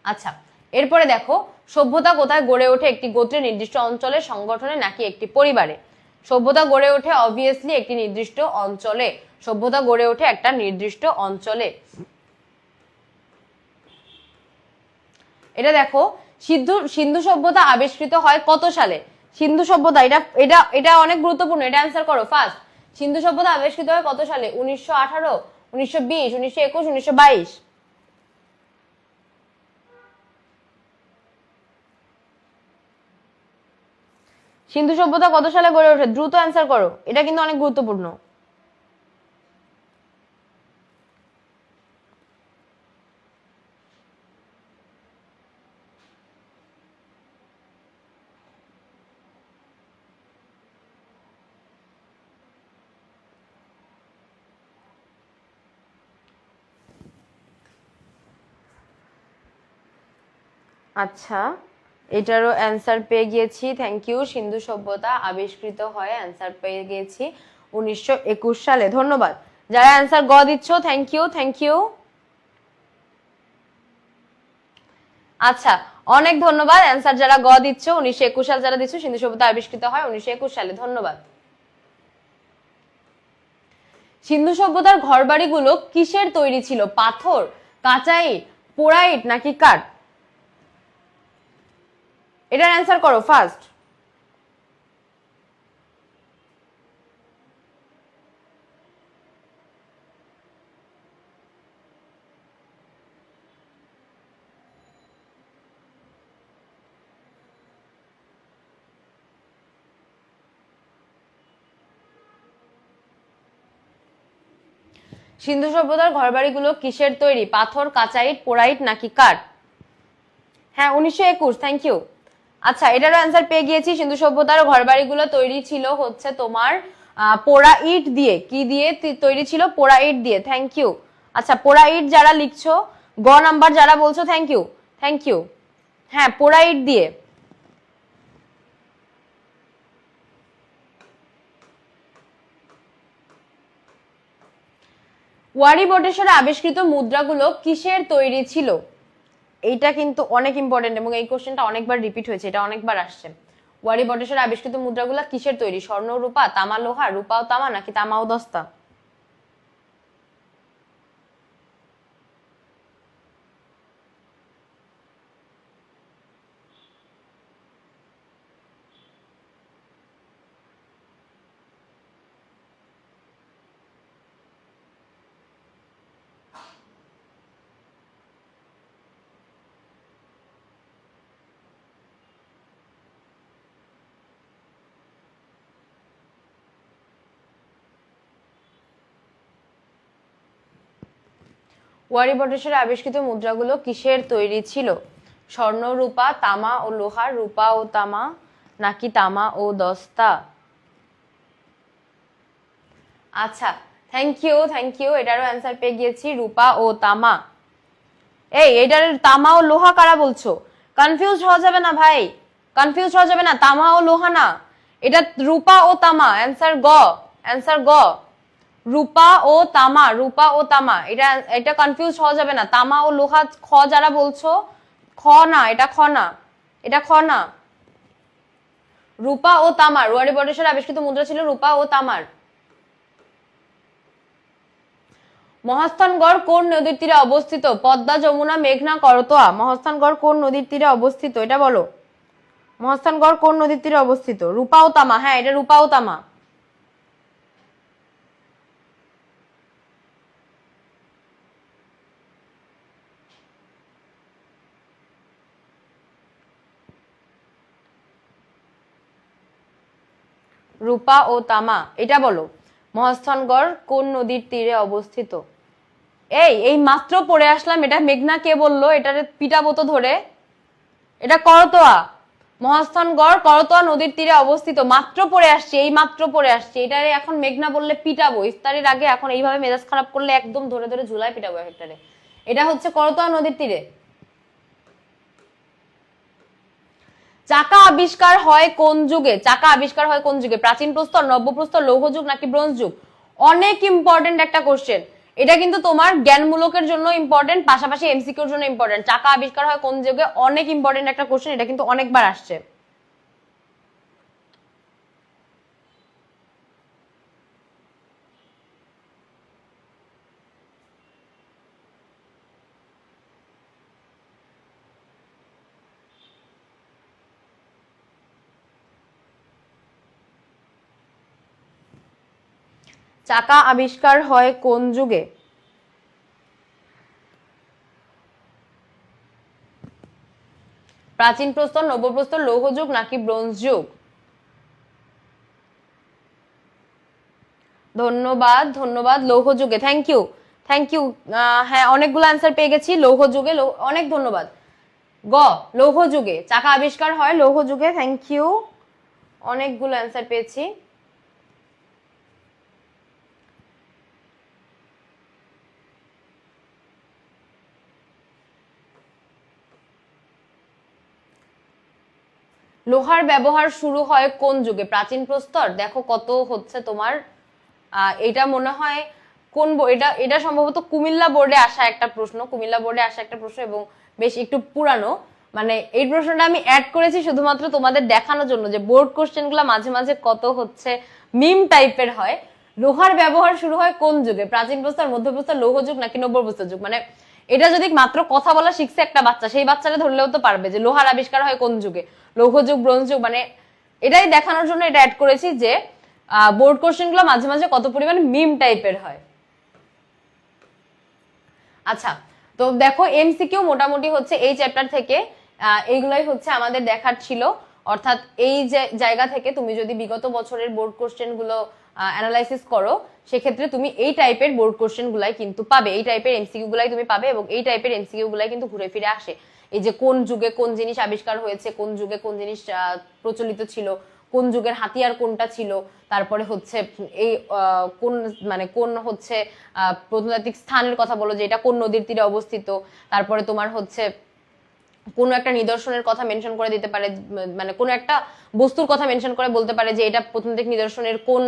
আচ্ছা, এরপরে দেখো, সভ্যতা কোথায় গড়ে ওঠে? একটি গোত্রের নির্দিষ্ট অঞ্চলে, সংগঠনে, নাকি একটি পরিবারে? সভ্যতা গড়ে ওঠে অবভিয়াসলি একটি নির্দিষ্ট অঞ্চলে। সভ্যতা গড়ে ওঠে একটা নির্দিষ্ট অঞ্চলে। এটা দেখো, সিন্ধু সভ্যতা আবিষ্কৃত হয় কত সালে? সিন্ধু সভ্যতা, এটা এটা এটা অনেক গুরুত্বপূর্ণ, এটা অ্যান্সার করো ফার্স্ট। সিন্ধু সভ্যতা আবিষ্কৃত হয় কত সালে? 1918, 1920, 1921, 1922? সিন্ধু সভ্যতা কত সালে গড়ে ওঠে? দ্রুত অ্যান্সার করো, এটা কিন্তু অনেক গুরুত্বপূর্ণ। আচ্ছা, এটারও অ্যান্সার পেয়ে গিয়েছি, থ্যাংক ইউ। সিন্ধু সভ্যতা আবিষ্কৃত হয়, অ্যান্সার পেয়ে গিয়েছি 1921 সালে। ধন্যবাদ যারা অ্যান্সার গ দিচ্ছ, থ্যাংক ইউ, থ্যাংক ইউ। আচ্ছা, অনেক ধন্যবাদ অ্যান্সার যারা গ দিচ্ছ। 1921 সাল যারা দিচ্ছ, সিন্ধু সভ্যতা আবিষ্কৃত হয় 1921 সালে। ধন্যবাদ। সিন্ধু সভ্যতার ঘরবাড়িগুলো কিসের তৈরি ছিল? পাথর, কাঁচা ইট, পোড়া ইট, নাকি কাঠ? এটার অ্যান্সার করো ফার্স্ট। সিন্ধু সভ্যতার ঘরবাড়িগুলো কিসের তৈরি? পাথর, কাঁচা ইট, পোড়া ইট, নাকি কাঠ? হ্যাঁ, 1921, থ্যাংক ইউ। আচ্ছা, এটারও অ্যান্সার পেয়ে গিয়েছি। সিন্ধু সভ্যতার ঘরবাড়িগুলো তৈরি ছিল হচ্ছে তোমার পোড়া ইট দিয়ে। কি দিয়ে তৈরি ছিল? পোড়া ইট দিয়ে, থ্যাংক ইউ। আচ্ছা, পোড়া ইট যারা লিখছো, গ নাম্বার যারা বলছো, থ্যাংক ইউ, থ্যাংক ইউ। হ্যাঁ, পোড়া ইট দিয়ে। ওয়ারি বটেশ্বরে আবিষ্কৃত মুদ্রাগুলো কিসের তৈরি ছিল? এইটা কিন্তু অনেক ইম্পর্টেন্ট এবং এই কোশ্চেনটা অনেকবার রিপিট হয়েছে, এটা অনেকবার আসছে। ওয়ারি বটেশ্বরে আবিষ্কৃত মুদ্রাগুলো কিসের তৈরি? স্বর্ণ, রূপা, তামা, লোহা, রূপা ও তামা, নাকি তামা ও দস্তা? ওয়ারি বটেশ্বরে আবিষ্কৃত মুদ্রাগুলো কিসের তৈরি ছিল? স্বর্ণ, রূপা, তামা ও লোহা, রূপা ও তামা, নাকি তামা ও দস্তা? আচ্ছা, থ্যাংক ইউ, থ্যাংক ইউ। এটারও অ্যান্সার পেয়ে গিয়েছি, রূপা ও তামা। এই এটার তামা ও লোহা কারা বলছো? কনফিউজ হওয়া যাবে না ভাই, কনফিউজ হওয়া যাবে না। তামা ও লোহা না, এটা রূপা ও তামা। অ্যান্সার গ, অ্যান্সার গ। রূপা ও তামা, রূপা ও তামা। এটা এটা কনফিউজ হওয়া যাবে না। তামা ও লোহা খ যারা বলছো, খ না, এটা খ না, এটা খ না। রূপা ও তামার, ওয়ারি বটেশ্বরে আবিষ্কৃত মুদ্রা ছিল রূপা ও তামার। মহাস্থানগড় কোন নদীর তীরে অবস্থিত? পদ্মা, যমুনা, মেঘনা, করতোয়া? মহাস্থানগড় কোন নদীর তীরে অবস্থিত এটা বলো। মহাস্থানগড় কোন নদীর তীরে অবস্থিত? রূপা ও তামা, হ্যাঁ এটা রূপা ও তামা। রূপা ও তামা, এটা বলো। মহাস্থানগড় কোন নদীর তীরে অবস্থিত? এই মাত্র পড়ে আসলাম, এটা মেঘনা কে বললো? এটারে পিটাবো তো ধরে। এটা করতোয়া। মহাস্থানগড় করতোয়া নদীর তীরে অবস্থিত, মাত্র পড়ে আসছে, এই মাত্র পড়ে আসছে। এটারে এখন মেঘনা বললে পিটাবো ইফতারির আগে, এখন এইভাবে মেজাজ খারাপ করলে একদম ধরে ধরে ঝুলাই পিটাবো একটারে। এটা হচ্ছে করতোয়া নদীর তীরে। চাকা আবিষ্কার হয় কোন যুগে? চাকা আবিষ্কার হয় কোন যুগে? প্রাচীন প্রস্তর, নব্য প্রস্তর, লৌহ যুগ নাকি ব্রোঞ্জ যুগ? অনেক ইম্পর্টেন্ট একটা কোশ্চেন। এটা কিন্তু তোমার জ্ঞানমূলকের জন্য ইম্পর্টেন্ট, পাশাপাশি এমসিকিউর জন্য ইম্পর্টেন্ট। চাকা আবিষ্কার হয় কোন যুগে? অনেক ইম্পর্টেন্ট একটা কোশ্চেন, এটা কিন্তু অনেকবার আসছে। চাকা আবিষ্কার হয় কোন যুগে? প্রাচীন প্রস্তর, নব্য প্রস্তর, লৌহ যুগ নাকি ব্রোঞ্জ যুগ? ধন্যবাদ ধন্যবাদ, লৌহ যুগে। Thank you thank you. হ্যাঁ, অনেকগুলো অ্যান্সার পেয়ে গেছি। লৌহ যুগে, অনেক ধন্যবাদ। গ, লৌহ যুগে চাকা আবিষ্কার হয়, লৌহ যুগে। থ্যাংক ইউ, অনেকগুলো অ্যান্সার পেয়েছি। লোহার ব্যবহার শুরু হয় কোন যুগে? প্রাচীন প্রস্তর। দেখো কত হচ্ছে তোমার, এটা মনে হয় কোন এটা এটা সম্ভবত কুমিল্লা বোর্ডে আসা একটা প্রশ্ন, কুমিল্লা বোর্ডে আসা একটা প্রশ্ন, এবং বেশ একটু পুরানো। মানে এই প্রশ্নটা আমি অ্যাড করেছি শুধুমাত্র তোমাদের দেখানোর জন্য যে বোর্ড কোশ্চেনগুলো মাঝে মাঝে কত হচ্ছে মিম টাইপের হয়। লোহার ব্যবহার শুরু হয় কোন যুগে? প্রাচীন প্রস্তর, মধ্যপ্রস্তর, লৌহ যুগ নাকি নব্য প্রস্তর যুগ? মানে এটা যদি মাত্র কথা বলা শিখছে একটা বাচ্চা, সেই বাচ্চাটা ধরলেও তো পারবে যে লোহার আবিষ্কার হয় কোন যুগে, লৌহ যুগ, ব্রোঞ্জ যুগ। মানে এটাই দেখানোর জন্য এটা অ্যাড করেছি যে বোর্ড কোশ্চেন গুলো মাঝে মাঝে কত পরিমাণে মিম টাইপের হয়। আচ্ছা, তো দেখো এমসিকিউ মোটামুটি হচ্ছে এই চ্যাপ্টার থেকে এইগুলাই হচ্ছে আমাদের দেখার ছিল। অর্থাৎ এই যে জায়গা থেকে তুমি যদি বিগত বছরের বোর্ড কোশ্চেন গুলো অ্যানালাইসিস করো, সেক্ষেত্রে তুমি এই টাইপের বোর্ড কোশ্চেন গুলাই কিন্তু পাবে, এই টাইপের এমসিকিউ গুলাই তুমি পাবে, এবং এই টাইপের এমসিকিউ গুলাই কিন্তু ঘুরে ফিরে আসে। এই যে কোন যুগে কোন জিনিস আবিষ্কার হয়েছে, কোন যুগে কোন জিনিস প্রচলিত ছিল, কোন যুগের হাতিয়ার কোনটা ছিল, তারপরে হচ্ছে এই কোন মানে কোন হচ্ছে প্রত্নতাত্ত্বিক স্থানের কথা বলো যে এটা কোন নদীর তীরে অবস্থিত, তারপরে তোমার হচ্ছে কোনো একটা নিদর্শনের কথা মেনশন করে দিতে পারে, মানে কোনো একটা বস্তুর কথা মেনশন করে বলতে পারে যে এটা প্রত্নতাত্ত্বিক নিদর্শনের কোন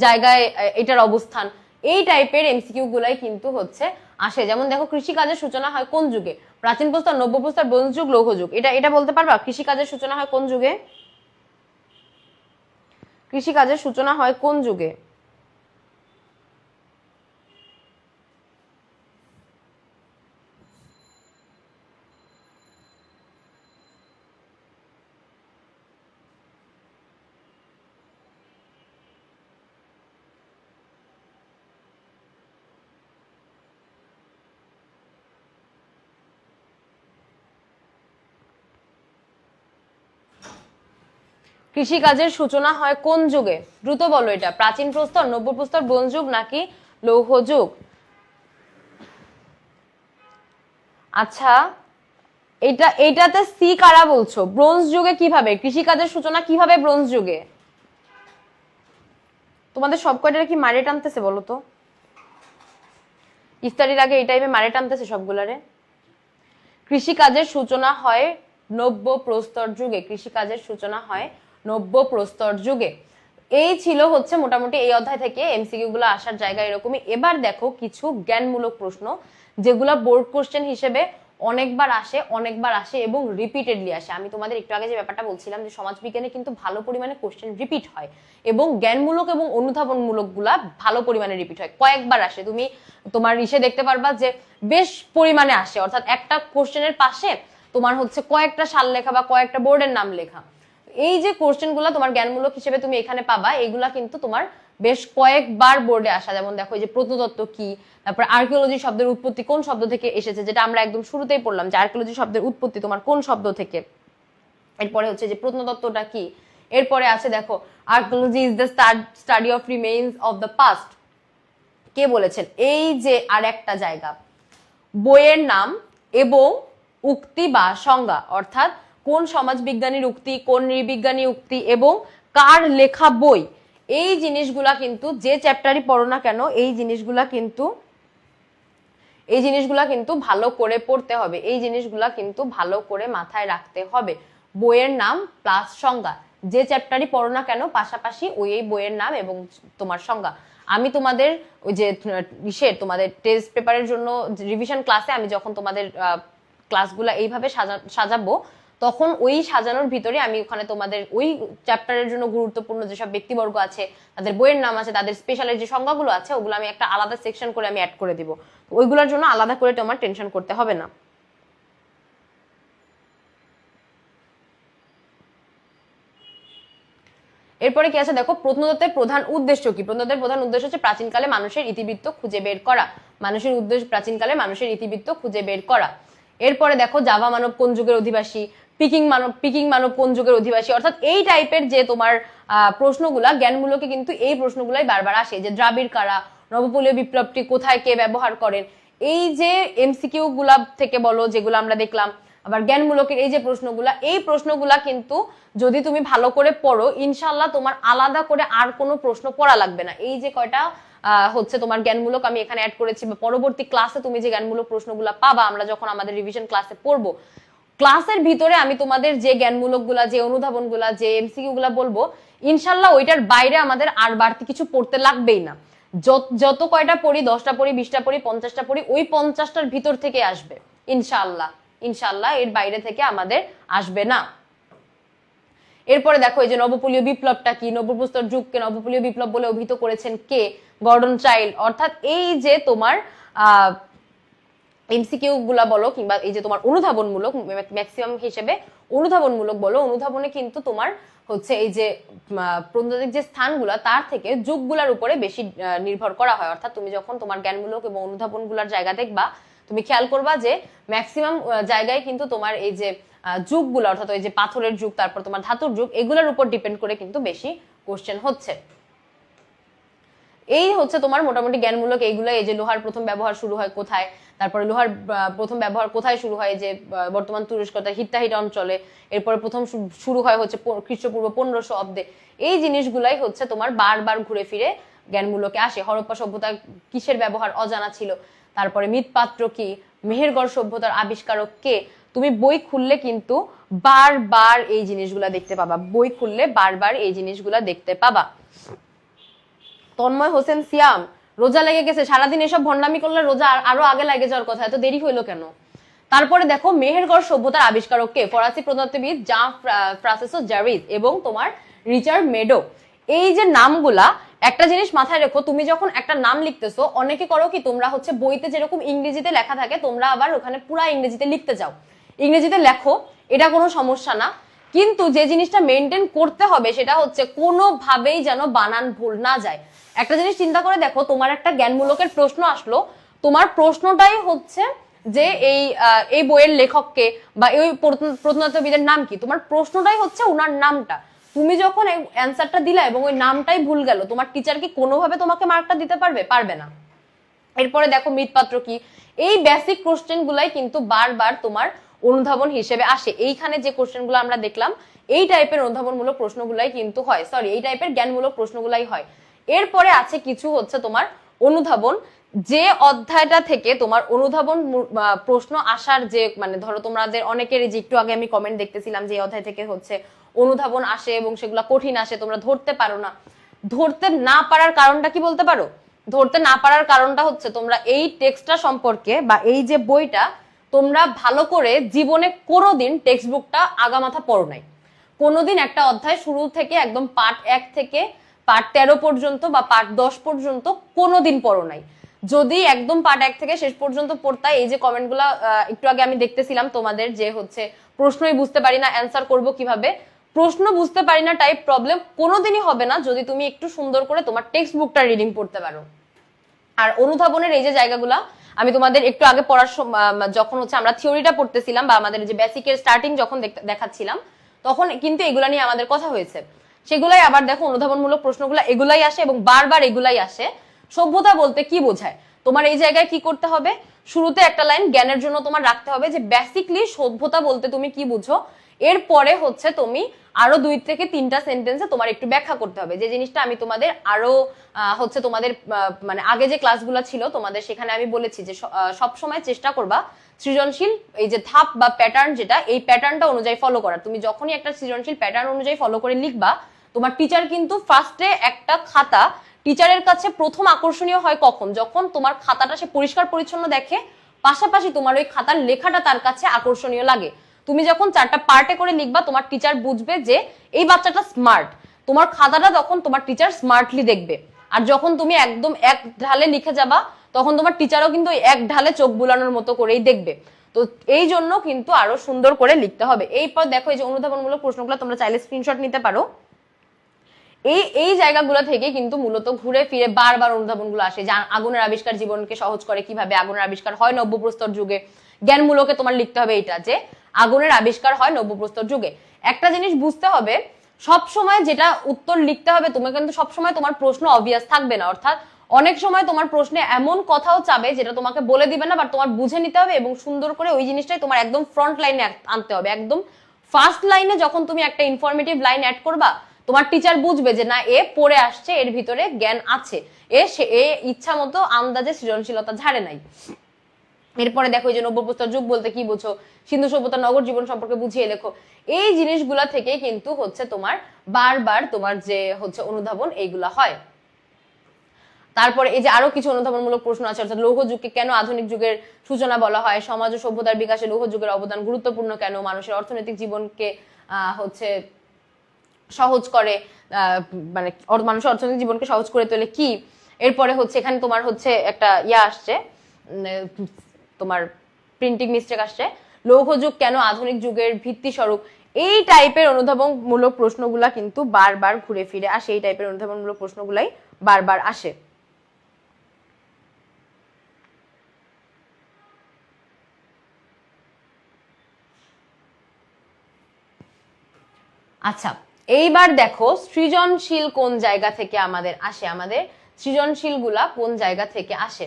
জায়গায় এটার অবস্থান। এই টাইপের এমসিকিউ গুলাই কিন্তু হচ্ছে আসে। যেমন দেখো কৃষিকাজের সূচনা হয় কোন যুগে? প্রাচীন প্রস্তর, নব্য প্রস্তর, ব্রোঞ্জ যুগ, লৌহ যুগ। এটা এটা বলতে পারবা কৃষিকাজের সূচনা হয় কোন যুগে? কৃষিকাজের সূচনা হয় কোন যুগে? কৃষিকাজের সূচনা হয় কোন যুগে? দ্রুত বলো এটা। প্রাচীন প্রস্তর, নব্য প্রস্তর, ব্রোঞ্জ যুগ নাকি লৌহ যুগ? আচ্ছা, এটাতে সি কারা বলছো? ব্রোঞ্জ যুগে কিভাবে? কৃষিকাজের সূচনা কিভাবে ব্রোঞ্জ যুগে? তোমাদের সব কয়টা কি মারে টানতেছে বলো তো? ইফতারির আগে এই টাইমে মারে টানতেছে সবগুলারে। কৃষিকাজের সূচনা হয় নব্য প্রস্তর যুগে, কৃষিকাজের সূচনা হয় নব্য প্রস্তর যুগে। এই ছিল হচ্ছে মোটামুটি এই অধ্যায় থেকে এমসিকিউ গুলো আসার জায়গা এরকমই। এবার দেখো কিছু জ্ঞানমূলক প্রশ্ন যেগুলো বোর্ড কোশ্চেন হিসেবে অনেকবার আসে এবং রিপিটেডলি আসে। আমি তোমাদের একটু আগে যে ব্যাপারটা বলছিলাম যে সমাজবিজ্ঞানে কিন্তু ভালো পরিমাণে কোশ্চেন রিপিট হয়, এবং জ্ঞানমূলক এবং অনুধাবনমূলক গুলা ভালো পরিমাণে রিপিট হয়, কয়েকবার আসে। তুমি তোমার ইসে দেখতে পারবা যে বেশ পরিমাণে আসে, অর্থাৎ একটা কোশ্চেনের পাশে তোমার হচ্ছে কয়েকটা সাল লেখা বা কয়েকটা বোর্ডের নাম লেখা। এই যে কোশ্চেন গুলা তোমার জ্ঞানমূলক হিসেবে তুমি এখানে পাবা, এগুলা কিন্তু তোমার বেশ কয়েকবার বোর্ডে আসা। যেমন দেখো এই যে প্রত্নতত্ত্ব কি, তারপর আর্কিওলজি শব্দের উৎপত্তি কোন শব্দ থেকে এসেছে, যেটা আমরা একদম শুরুতেই পড়লাম যে আর্কিওলজি শব্দের উৎপত্তি তোমার কোন শব্দ থেকে। এরপরে হচ্ছে যে প্রত্নতত্ত্বটা কি, এরপরে আছে দেখো archaeology is the study of remains of the past, কে বলেছেন? এই যে আর একটা জায়গা, বইয়ের নাম এবং উক্তি বা সংজ্ঞা, অর্থাৎ কোন সমাজবিজ্ঞানীর উক্তি, কোন নৃবিজ্ঞানী উক্তি এবং কার লেখা বই, এই জিনিসগুলা কিন্তু যে চ্যাপ্টারই পড়ো না কেন এই জিনিসগুলা কিন্তু ভালো করে পড়তে হবে, এই জিনিসগুলা কিন্তু ভালো করে মাথায় রাখতে হবে। বইয়ের নাম প্লাস সংজ্ঞা, যে চ্যাপ্টারই পড়ো না কেন পাশাপাশি ওই বইয়ের নাম এবং তোমার সংজ্ঞা। আমি তোমাদের ওই যে তোমাদের টেস্ট পেপারের জন্য রিভিশন ক্লাসে আমি যখন তোমাদের ক্লাসগুলো এইভাবে সাজাবো, তখন ওই সাজানোর ভিতরে আমি ওখানে তোমাদের ওই চ্যাপ্টারের জন্য গুরুত্বপূর্ণ যেসব ব্যক্তিবর্গ আছে, তাদের বইয়ের নাম আছে, তাদের স্পেশালের যে সংজ্ঞাগুলো আছে, ওগুলো আমি একটা আলাদা সেকশন করে আমি অ্যাড করে দিব। ওইগুলোর জন্য আলাদা করে তোমার টেনশন করতে হবে না। এরপরে কি আছে দেখো, প্রত্নতত্ত্বের প্রধান উদ্দেশ্য কি? প্রত্নতত্ত্বের প্রধান উদ্দেশ্য হচ্ছে প্রাচীনকালে মানুষের ইতিবৃত্ত খুঁজে বের করা, প্রাচীনকালে মানুষের ইতিবৃত্ত খুঁজে বের করা। এরপরে দেখো জাভা মানব কোন যুগের অধিবাসী, পিকিং মানব কোন যুগের অধিবাসী, অর্থাৎ এই টাইপের যে তোমার প্রশ্নগুলা জ্ঞানমূলকে কিন্তু এই প্রশ্নগুলাই বারবার আসে, যে দ্রাবিড় কারা, নবপলীয় বিপ্লবটি কোথায় কে ব্যবহার করেন, এই যে এমসিকিউ গুলা থেকে বলো যেগুলো আমরা দেখলাম, আবার জ্ঞানমূলকের এই যে প্রশ্নগুলা, এই প্রশ্নগুলা কিন্তু যদি তুমি ভালো করে পড়ো ইনশাল্লাহ তোমার আলাদা করে আর কোনো প্রশ্ন পড়া লাগবে না। এই যে কয়টা হচ্ছে তোমার জ্ঞানমূলক আমি এখানে অ্যাড করেছি, বা পরবর্তী ক্লাসে তুমি যে জ্ঞানমূলক প্রশ্নগুলো পাবা আমরা যখন আমাদের রিভিশন ক্লাসে পড়বো, ক্লাসের ভিতরে আমি তোমাদের যে জ্ঞানমূলক গুলা, যে অনুধাবন গুলা, যে এমসিকিউ গুলা বলবো, ইনশাল্লাহ ওইটার বাইরে আমাদের আর বাড়তি কিছু পড়তে লাগবেই না। যত কয়টা পড়ি, 10টা পড়ি, 20টা পড়ি, 50টা পড়ি, ওই 50টার ভিতর থেকে আসবে ইনশাল্লাহ, এর বাইরে থেকে আমাদের আসবে না। এরপরে দেখো এই যে নবপলীয় বিপ্লবটা কি, নবপ্রস্তর যুগকে নবপলীয় বিপ্লব বলে অভিহিত করেছেন কে? Gordon Childe. অর্থাৎ এই যে তোমার এমসিকিউ গুলা বলো কিংবা এই যে তোমার অনুধাবনমূলক, ম্যাক্সিমাম হিসেবে অনুধাবনমূলক বলো, অনুধাবনে কিন্তু তোমার হচ্ছে এই যে প্রত্নতাত্ত্বিক যে স্থানগুলা তার থেকে যুগগুলার উপরে বেশি নির্ভর করা হয়। অর্থাৎ তুমি যখন তোমার জ্ঞানমূলক এবং অনুধাবনগুলার জায়গা দেখবা, তুমি খেয়াল করবা যে ম্যাক্সিমাম জায়গায় কিন্তু তোমার এই যে যুগগুলো, অর্থাৎ ওই যে পাথরের যুগ, তারপর তোমার ধাতুর যুগ, এগুলোর উপর ডিপেন্ড করে কিন্তু বেশি কোশ্চেন হচ্ছে। এই হচ্ছে তোমার মোটামুটি জ্ঞানমূলক এইগুলো। এই যে লোহার প্রথম ব্যবহার শুরু হয় কোথায়, তারপরে লোহার প্রথম ব্যবহার কোথায় শুরু হয়, যে বর্তমান তুরস্ক হিত্তাহিট অঞ্চলে, এরপরে প্রথম শুরু হয় হচ্ছে খ্রিস্টপূর্ব 1500 অব্দে। এই জিনিসগুলাই হচ্ছে তোমার বারবার ঘুরে ফিরে জ্ঞানমূলকে আসে। হরপ্পা সভ্যতা কিসের ব্যবহার অজানা ছিল, তারপরে মৃৎপাত্র কি, মেহেরগড় সভ্যতার আবিষ্কারক কে। তুমি বই খুললে কিন্তু বারবার এই জিনিসগুলা দেখতে পাবা, বই খুললে বারবার এই জিনিসগুলা দেখতে পাবা। তন্ময় হোসেন সিয়াম, রোজা লেগে গেছে, সারাদিন এসব ভণ্ডামি করলে রোজা আরো আগে লাগে যাওয়ার কথা, এত দেরি হইলো কেন? তারপরে দেখো মেহেরগড় সভ্যতার আবিষ্কারক কে? ফরাসি প্রত্নতত্ত্ববিদ জাঁ ফ্রান্সেসো জারিস এবং তোমার রিচার্ড মেডো। এই যে নামগুলা, একটা জিনিস মাথায় রেখো, তুমি যখন একটা নাম লিখতেছো, অনেকে করো কি তোমরা হচ্ছে বইতে যেরকম ইংরেজিতে লেখা থাকে তোমরা আবার ওখানে পুরা ইংরেজিতে লিখতে যাও। ইংরেজিতে লেখো, এটা কোনো সমস্যা না, কিন্তু যে জিনিসটা মেনটেন করতে হবে সেটা হচ্ছে কোনোভাবেই যেন বানান ভুল না যায়। একটা জিনিস চিন্তা করে দেখো, তোমার একটা জ্ঞানমূলকের প্রশ্ন আসলো, তোমার প্রশ্নটাই হচ্ছে যে এই বইয়ের লেখককে বা এই প্রত্নতত্ত্ববিদের নাম কি, তোমার প্রশ্নটাই হচ্ছে ওনার নামটা। তুমি যখন অ্যান্সারটা দিলা এবং ওই নামটাই ভুল গেল, তোমার টিচার কি কোনোভাবে তোমাকে মার্কটা দিতে পারবে? পারবে না। এরপরে দেখো মৃৎপাত্র কি, এই বেসিক কোশ্চেন গুলাই কিন্তু বারবার তোমার অনুধাবন হিসেবে আসে। এইখানে যে কোশ্চেন গুলো আমরা দেখলাম, এই টাইপের অনুধাবনমূলক প্রশ্নগুলাই কিন্তু হয়, এই টাইপের জ্ঞানমূলক প্রশ্নগুলাই হয়। এরপরে আছে কিছু হচ্ছে তোমার অনুধাবন, যে অধ্যায়টা থেকে তোমার অনুধাবন প্রশ্ন আসার যে মানে ধরো তোমাদের অনেকের, যে একটু আগে আমি কমেন্ট দেখতেছিলাম যে অধ্যায় থেকে হচ্ছে অনুধাবন আসে এবং সেগুলো কঠিন আসে, তোমরা ধরতে পারো না। ধরতে না পারার কারণটা কি বলতে পারো? ধরতে না পারার কারণটা হচ্ছে তোমরা এই টেক্সটটা সম্পর্কে বা এই যে বইটা তোমরা ভালো করে জীবনে কোনোদিন টেক্সট বুকটা আগামাথা পড়ো নাই। কোনোদিন একটা অধ্যায় শুরু থেকে একদম পার্ট 1 থেকে পার্ট 13 পর্যন্ত বা পার্ট 10 পর্যন্ত কোনোদিন পড়ো নাই। যদি একদম পার্ট 1 থেকে শেষ পর্যন্ত পড়তা, এই যে কমেন্টগুলো একটু আগে আমি দেখতেছিলাম তোমাদের, যে হচ্ছে প্রশ্নই বুঝতে পারি না, অ্যান্সার করব কিভাবে, প্রশ্ন বুঝতে পারি না টাইপ প্রবলেম কোনোদিনই হবে না যদি তুমি একটু সুন্দর করে তোমার টেক্সট বুকটা রিডিং পড়তে পারো। আর অনুধাবনের এই যে জায়গাগুলা আমি তোমাদের একটু আগে পড়ার যখন হচ্ছে আমরা থিওরিটা পড়তেছিলাম বা আমাদের যে বেসিকের স্টার্টিং যখন দেখাচ্ছিলাম, তখন কিন্তু এগুলা নিয়ে আমাদের কথা হয়েছে। সেগুলাই আবার দেখো অনুধাবনমূলক প্রশ্নগুলো এগুলাই আসে এবং বারবার এগুলাই আসে। সভ্যতা বলতে কি বোঝায়, তোমার এই জায়গায় কি করতে হবে, শুরুতে একটা লাইন জ্ঞানের জন্য তোমার রাখতে হবে যে বেসিকলি সভ্যতা বলতে তুমি কি বুঝো। এরপরে হচ্ছে তুমি আরো 2 থেকে 3টা সেন্টেন্সে তোমার একটু ব্যাখ্যা করতে হবে, যে জিনিসটা আমি তোমাদের আরো হচ্ছে তোমাদের মানে আগে যে ক্লাসগুলো ছিল তোমাদের সেখানে আমি বলেছি যে সব সময় চেষ্টা করবা সৃজনশীল এই যে ধাপ বা প্যাটার্ন, যেটা এই প্যাটার্নটা অনুযায়ী ফলো করার। তুমি যখনই একটা সৃজনশীল প্যাটার্ন অনুযায়ী ফলো করে লিখবা, তোমার টিচার কিন্তু ফার্স্টে একটা খাতা টিচারের কাছে প্রথম আকর্ষণীয় হয় কখন, যখন তোমার খাতাটা সে পরিষ্কার পরিচ্ছন্ন দেখে, পাশাপাশি তোমার ওই খাতার লেখাটা তার কাছে আকর্ষণীয় লাগে। তুমি যখন 4টা পার্টে করে লিখবা, তোমার টিচার বুঝবে যে এই বাচ্চাটা স্মার্ট, তোমার খাতাটা তখন তোমার টিচার স্মার্টলি দেখবে। আর যখন তুমি একদম এক ঢালে লিখে যাবা, তখন তোমার টিচারও কিন্তু এক ঢালে চোখ বুলানোর মতো করেই দেখবে। তো এই জন্য কিন্তু আরো সুন্দর করে লিখতে হবে। এরপর দেখো এই যে অনুধাবনমূলক প্রশ্নগুলো তোমরা চাইলে স্ক্রিনশট নিতে পারো। এই জায়গাগুলো থেকে কিন্তু মূলত ঘুরে ফিরে বারবার অনুধাবনগুলো আসে, যে আগুনের আবিষ্কার জীবনকে সহজ করে কিভাবে, আগুনের আবিষ্কার হয় নব্যপ্রস্তর যুগে। জ্ঞানমূলকে তোমার লিখতে হবে এটা, যে আগুনের আবিষ্কার হয় নব্যপ্রস্তর যুগে। একটা জিনিস বুঝতে হবে, সব সময় যেটা উত্তর লিখতে হবে তুমি কিন্তু সব সময় তোমার প্রশ্ন অবভিয়াস থাকবে না। অর্থাৎ অনেক সময় তোমার প্রশ্নে এমন কথাও চাবে যেটা তোমাকে বলে দিবে না, বাট তোমার বুঝে নিতে হবে এবং সুন্দর করে ওই জিনিসটাই তোমার একদম ফ্রন্ট লাইনে আনতে হবে। একদম ফার্স্ট লাইনে যখন তুমি একটা ইনফরমেটিভ লাইন অ্যাড করবা, তোমার টিচার বুঝবে যে না এ পড়ে আসছে, এর ভিতরে জ্ঞান আছে, এ ইচ্ছা মতো আন্দাজে সৃজনশীলতা ঝাড়ে নাই। এরপরে দেখো এই যে নব্যপ্রস্তর যুগ বলতে কি বুঝো, সিন্ধু সভ্যতা নগর জীবন সম্পর্কে বুঝিয়ে লেখো। এই জিনিসগুলা থেকে কিন্তু হচ্ছে তোমার বারবার তোমার যে হচ্ছে অনুধাবন এইগুলা হয়। তারপরে এই যে আরো কিছু অনুধাবনমূলক প্রশ্ন আছে, অর্থাৎ লৌহ যুগকে কেন আধুনিক যুগের সূচনা বলা হয়, সমাজ ও সভ্যতার বিকাশে লৌহ যুগের অবদান গুরুত্বপূর্ণ কেন, মানুষের অর্থনৈতিক জীবনকে হচ্ছে সহজ করে, মানে মানুষের অর্থনৈতিক জীবনকে সহজ করে তোলে কি। এরপরে হচ্ছে এখানে তোমার হচ্ছে একটা আসছে, তোমার প্রিন্টিং মিস্টেক আসছে, লৌহ যুগ কেন আধুনিক যুগের ভিত্তি স্বরূপ। এই টাইপের অনুধাবনমূলক প্রশ্নগুলা কিন্তু বারবার ঘুরে ফিরে আসে, এই টাইপের অনুধাবনমূলক প্রশ্নগুলাই বারবার আসে। আচ্ছা, এইবার দেখো সৃজনশীল কোন জায়গা থেকে আমাদের আসে, আমাদের সৃজনশীল গুলা কোন জায়গা থেকে আসে।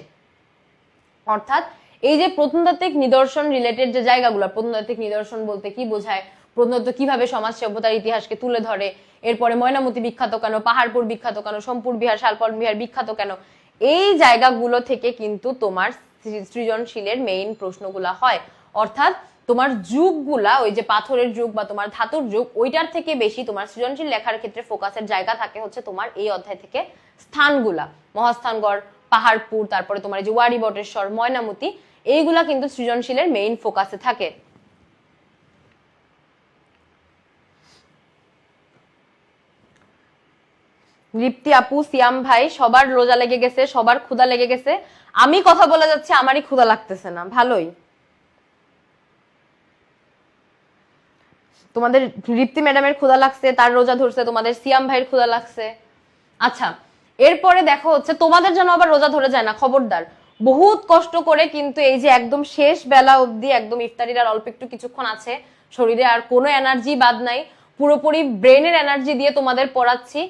অর্থাৎ এই যে প্রত্নতাত্ত্বিক নিদর্শন রিলেটেড যে জায়গাগুলো, প্রত্নতাত্ত্বিক নিদর্শন বলতে কি বোঝায়, প্রত্নতত্ত্ব কিভাবে সমাজ সভ্যতার ইতিহাসকে তুলে ধরে, এরপরে ময়নামতি বিখ্যাত কেন, পাহাড়পুর বিখ্যাত কেন, সোমপুর বিহার শালবন বিহার বিখ্যাত কেন, এই জায়গাগুলো থেকে কিন্তু তোমার সৃজনশীলের মেইন প্রশ্নগুলা হয়। অর্থাৎ তোমার যুগগুলা ওই যে পাথরের যুগ বা তোমার ধাতুর যুগ, ওইটার থেকে বেশি তোমার সৃজনশীল লেখার ক্ষেত্রে ফোকাসের জায়গা থাকে হচ্ছে তোমার এই অধ্যায় থেকে স্থানগুলা, মহাস্থানগড়, পাহাড়পুর, তারপরে তোমার যে ওয়ারি বটেশ্বর, ময়নামতি, এইগুলা কিন্তু সৃজনশীলের মেইন ফোকাসে থাকে। রিপ্তি আপু, সিয়াম ভাই, সবার রোজা লেগে গেছে, সবার ক্ষুধা লেগে গেছে। আমি কথা বলে যাচ্ছি, আমারই ক্ষুধা লাগতেছে না, ভালোই। তোমাদের রিপ্তি ম্যাডামের ক্ষুধা লাগছে, তার রোজা ধরছে, তোমাদের সিয়াম ভাইয়ের ক্ষুধা লাগছে। আচ্ছা, এরপরে দেখো হচ্ছে তোমাদের জন্য আবার রোজা ধরে যায় না, খবরদার। বহুত কষ্ট করে কিন্তু এই যে একদম শেষ বেলা অবধি, একদম ইফতারির আর অল্প একটু কিছুক্ষণ আছে, শরীরে আর কোনো এনার্জি বাদ নাই, পুরোপুরি ব্রেনের এনার্জি দিয়ে তোমাদের পড়াচ্ছি।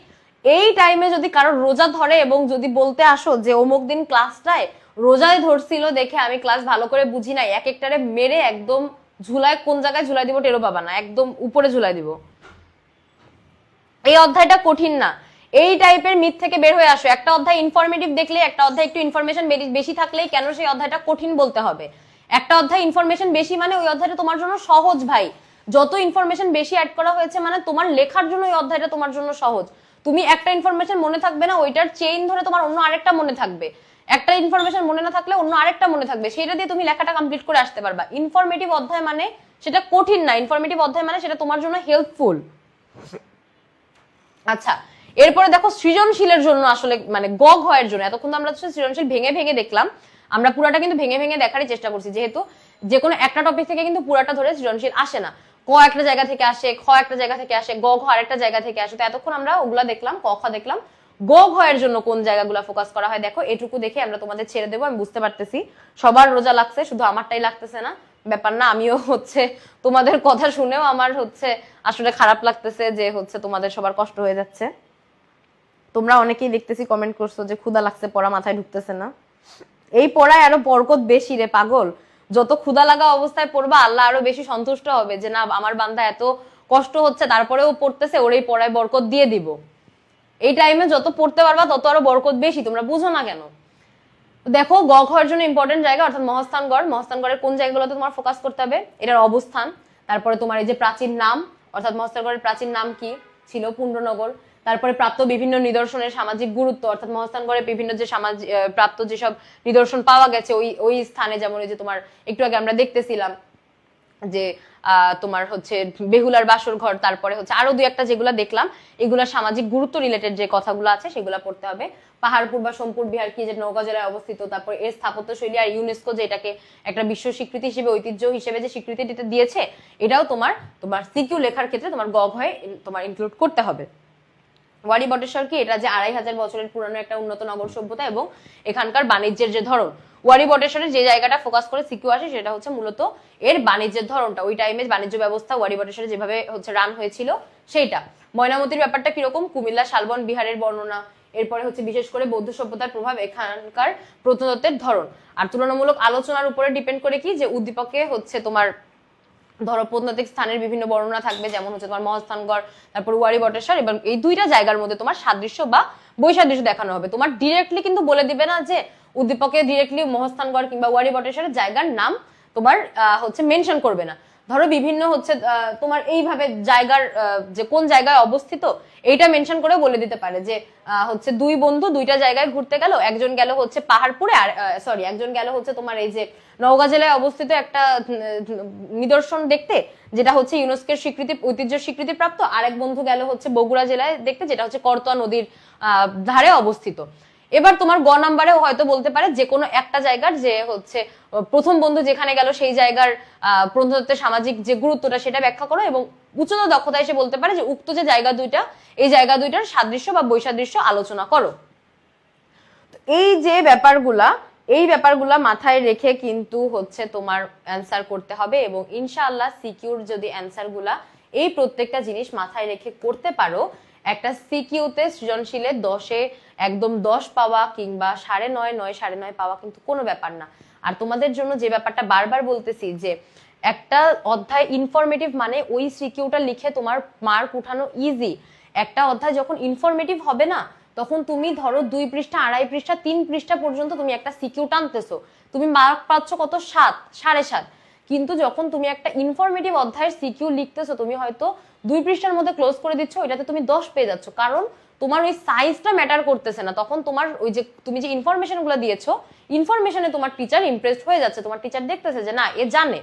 এই টাইমে যদি কারোর রোজা ধরে এবং যদি বলতে আসো যে অমুক দিন ক্লাসটায় রোজায় ধরছিল দেখে আমি ক্লাস ভালো করে বুঝি নাই, এক একটারে মেরে একদম ঝুলায়, কোন জায়গায় ঝুলাই দিব টেরো পাবা না, একদম উপরে ঝুলাই দিব। এই অধ্যায়টা কঠিন না, এই টাইপের মিথ থেকে বের হয়ে আসো। একটা অধ্যায় ইনফরমেটিভ দেখলে, একটা অধ্যায় একটু ইনফরমেশন বেশি থাকলেই কেন সেই অধ্যায়টা কঠিন বলতে হবে। একটা অধ্যায় ইনফরমেশন বেশি মানে ওই অধ্যায়টা তোমার জন্য সহজ ভাই। যত ইনফরমেশন বেশি অ্যাড করা হয়েছে মানে তোমার লেখার জন্য ওই অধ্যায়টা তোমার জন্য সহজ। তুমি একটা ইনফরমেশন মনে থাকবে না, ওইটার চেইন ধরে তোমার অন্য আরেকটা মনে থাকবে। একটা ইনফরমেশন মনে না থাকলে অন্য আরেকটা মনে থাকবে, সেটা দিয়ে তুমি লেখাটা কমপ্লিট করে আসতে পারবা। ইনফরমেটিভ অধ্যায় মানে সেটা কঠিন না, ইনফরমেটিভ অধ্যায় মানে সেটা তোমার জন্য হেল্পফুল। আচ্ছা, এরপরে দেখো সৃজনশীলের জন্য আসলে মানে গগ হওয়ার জন্য, এতক্ষণ আমরা সৃজনশীল ভেঙে ভেঙে দেখলাম, আমরা পুরাটা কিন্তু ভেঙে ভেঙে দেখারই চেষ্টা করছি, যেহেতু যে কোনো একটা টপিক থেকে কিন্তু পুরাটা ধরে সৃজনশীল আসে না। ক একটা জায়গা থেকে আসে, খ একটা জায়গা থেকে আসে, গ ঘ আরেকটা জায়গা থেকে আসে। তো এতক্ষণ আমরা ওগুলা দেখলাম, ক খ দেখলাম, গ ঘয়ের জন্য কোন জায়গাগুলো ফোকাস করা হয় দেখো, এটুকু দেখে আমরা তোমাদের ছেড়ে দেবো। আমি বুঝতে পারতেছি সবার রোজা লাগছে, শুধু আমারটাই লাগতেছে না, ব্যাপার না। আমিও হচ্ছে তোমাদের কথা শুনেও আমার হচ্ছে আসলে খারাপ লাগতেছে যে হচ্ছে তোমাদের সবার কষ্ট হয়ে যাচ্ছে। তোমরা অনেকেই দেখতেছি কমেন্ট করছো যে ক্ষুধা লাগছে, পড়া মাথায় ঢুকতেছে না। এই পড়ায় আরো বরকত বেশি রে পাগল। যত ক্ষুধা লাগা অবস্থায় পড়বা আল্লাহ আরো বেশি সন্তুষ্ট হবে যে না আমার বান্দা এত কষ্ট হচ্ছে তারপরেও পড়তেছে, ওর এই পড়ায় বরকত দিয়ে দিব। এই টাইমে যত পড়তে পারবা তত আরো বরকত বেশি। তোমরা বুঝো না কেন? দেখো গ ঘর জন্য ইম্পর্টেন্ট জায়গা অর্থাৎ মহাস্থানগড়। মহাস্থানগড়ের কোন জায়গাগুলোতে তোমার ফোকাস করতে হবে? এটার অবস্থান, তারপরে তোমার এই যে প্রাচীন নাম অর্থাৎ মহাস্থানগড়ের প্রাচীন নাম কি ছিল? পুণ্ড্রনগর। তারপরে প্রাপ্ত বিভিন্ন নিদর্শনের সামাজিক গুরুত্ব অর্থাৎ মহাস্থানগড়ে বিভিন্ন যে সামাজিক প্রাপ্ত যেসব নিদর্শন পাওয়া গেছে ওই ওই স্থানে, যেমন এই যে তোমার একটু আগে আমরা দেখতেছিলাম যে তোমার হচ্ছে বেহুলার বাসর ঘর, তারপরে হচ্ছে আরো দুই একটা যেগুলা দেখলাম, এগুলা সামাজিক গুরুত্ব রিলেটেড যে কথাগুলো আছে সেগুলা পড়তে হবে। পাহাড়পুর বা সোমপুর বিহার কি, যে নওগাঁ জেলায় অবস্থিত, তারপর এর স্থাপত্যশৈলী আর ইউনেস্কো যে এটাকে একটা বিশ্ব স্বীকৃতি হিসেবে ঐতিহ্য হিসেবে যে স্বীকৃতি দিয়েছে, এটাও তোমার তোমার সিকিউ লেখার ক্ষেত্রে তোমার গ ঘয়ে তোমার ইনক্লুড করতে হবে। ওয়ারি বটেশ্বর কি? এটা যে 2500 বছরের পুরানো একটা উন্নত নগর সভ্যতা এবং এখানকার বাণিজ্যের যে ধরন। ওয়ারি বটেশ্বরের যে জায়গাটা ফোকাস করে সিকিউ আসে সেটা হচ্ছে মূলত এর বাণিজ্যের ধরনটা, ওই টাইমে বাণিজ্য ব্যবস্থা ওয়ারি বটেশ্বরে যেভাবে হচ্ছে রান হয়েছিল সেইটা। ময়নামতির ব্যাপারটা কিরকম? কুমিল্লা শালবন বিহারের বর্ণনা, এরপরে হচ্ছে বিশেষ করে বৌদ্ধ সভ্যতার প্রভাব, এখানকার প্রত্নতত্ত্বের ধরন। আর তুলনামূলক আলোচনার উপরে ডিপেন্ড করে কি, যে উদ্দীপকে হচ্ছে তোমার ধরো প্রত্নতাত্ত্বিক স্থানের বিভিন্ন বর্ণনা থাকবে, যেমন হচ্ছে তোমার মহাস্থানগড়, তারপর ওয়ারি বটেশ্বর, এবং এই দুইটা জায়গার মধ্যে তোমার সাদৃশ্য বা বৈসাদৃশ্য দেখানো হবে। তোমার ডিরেক্টলি কিন্তু বলে দিবে না যে উদ্দীপকে ডিরেক্টলি মহাস্থানগড় কিংবা ওয়ারি বটেশ্বরের জায়গার নাম তোমার হচ্ছে মেনশন করবে না। ধরো বিভিন্ন হচ্ছে তোমার এইভাবে জায়গার যে কোন জায়গায় অবস্থিত এইটা মেনশন করে বলে দিতে পারে যে হচ্ছে দুই বন্ধু দুইটা জায়গায় ঘুরতে গেল, একজন গেল হচ্ছে পাহাড়পুরে আর সরি একজন গেল হচ্ছে তোমার এই যে নওগাঁ জেলায় অবস্থিত একটা নিদর্শন দেখতে যেটা হচ্ছে ইউনেস্কোর স্বীকৃতি ঐতিহ্য স্বীকৃতি প্রাপ্ত, আরেক বন্ধু গেল হচ্ছে বগুড়া জেলায় দেখতে যেটা হচ্ছে করতোয়া নদীর ধারে অবস্থিত। এবার তোমার গ নাম্বারেও হয়তো বলতে পারে যে কোনো একটা জায়গার যে হচ্ছে প্রথম বন্ধু যেখানে গেল সেই জায়গার প্রত্নতত্ত্বের সামাজিক যে গুরুত্বটা সেটা ব্যাখ্যা করো, এবং উচ্চতর দক্ষতা এসে বলতে পারে যে উক্ত যে জায়গা দুইটা এই জায়গা দুইটার সাদৃশ্য বা বৈসাদৃশ্য আলোচনা করো। এই যে ব্যাপারগুলা এই ব্যাপারগুলা মাথায় রেখে কিন্তু হচ্ছে তোমার অ্যান্সার করতে হবে, এবং ইনশাআল্লাহ সিকিউর যদি অ্যান্সারগুলা এই প্রত্যেকটা জিনিস মাথায় রেখে করতে পারো, একটা সিকিউতে সৃজনশীলে 10-এ একদম 10 পাওয়া কিংবা 9.5 9.5 পাওয়া কিন্তু কোনো ব্যাপার না। আর তোমাদের জন্য যে ব্যাপারটা বারবার বলতেছি যে একটা অধ্যায় ইনফরমেটিভ মানে ওই সিকিউটা লিখে তোমার মার্ক উঠানো ইজি। একটা অধ্যায় যখন ইনফরমেটিভ হবে না তখন তুমি ধরো 2 পৃষ্ঠা 2.5 পৃষ্ঠা 3 পৃষ্ঠা পর্যন্ত তুমি একটা সিকিউ টানতেছো, তুমি মার্ক পাচ্ছ কত? 7 7.5। কিন্তু যখন তুমি একটা ইনফরমেটিভ অধ্যায়ের সিকিউ লিখতেছো তুমি হয়তো 2 পৃষ্ঠার মধ্যে ক্লোজ করে দিচ্ছ, এটাতে তুমি 10 পেয়ে যাচ্ছ, কারণ তোমার ওই সাইজটা ম্যাটার করতেছে না। তখন তোমার ওই যে তুমি যে ইনফরমেশন গুলো দিয়েছো ইনফরমেশনে তোমার টিচার ইমপ্রেসড হয়ে যাচ্ছে, তোমার টিচার দেখতেছে যে না এ জানে।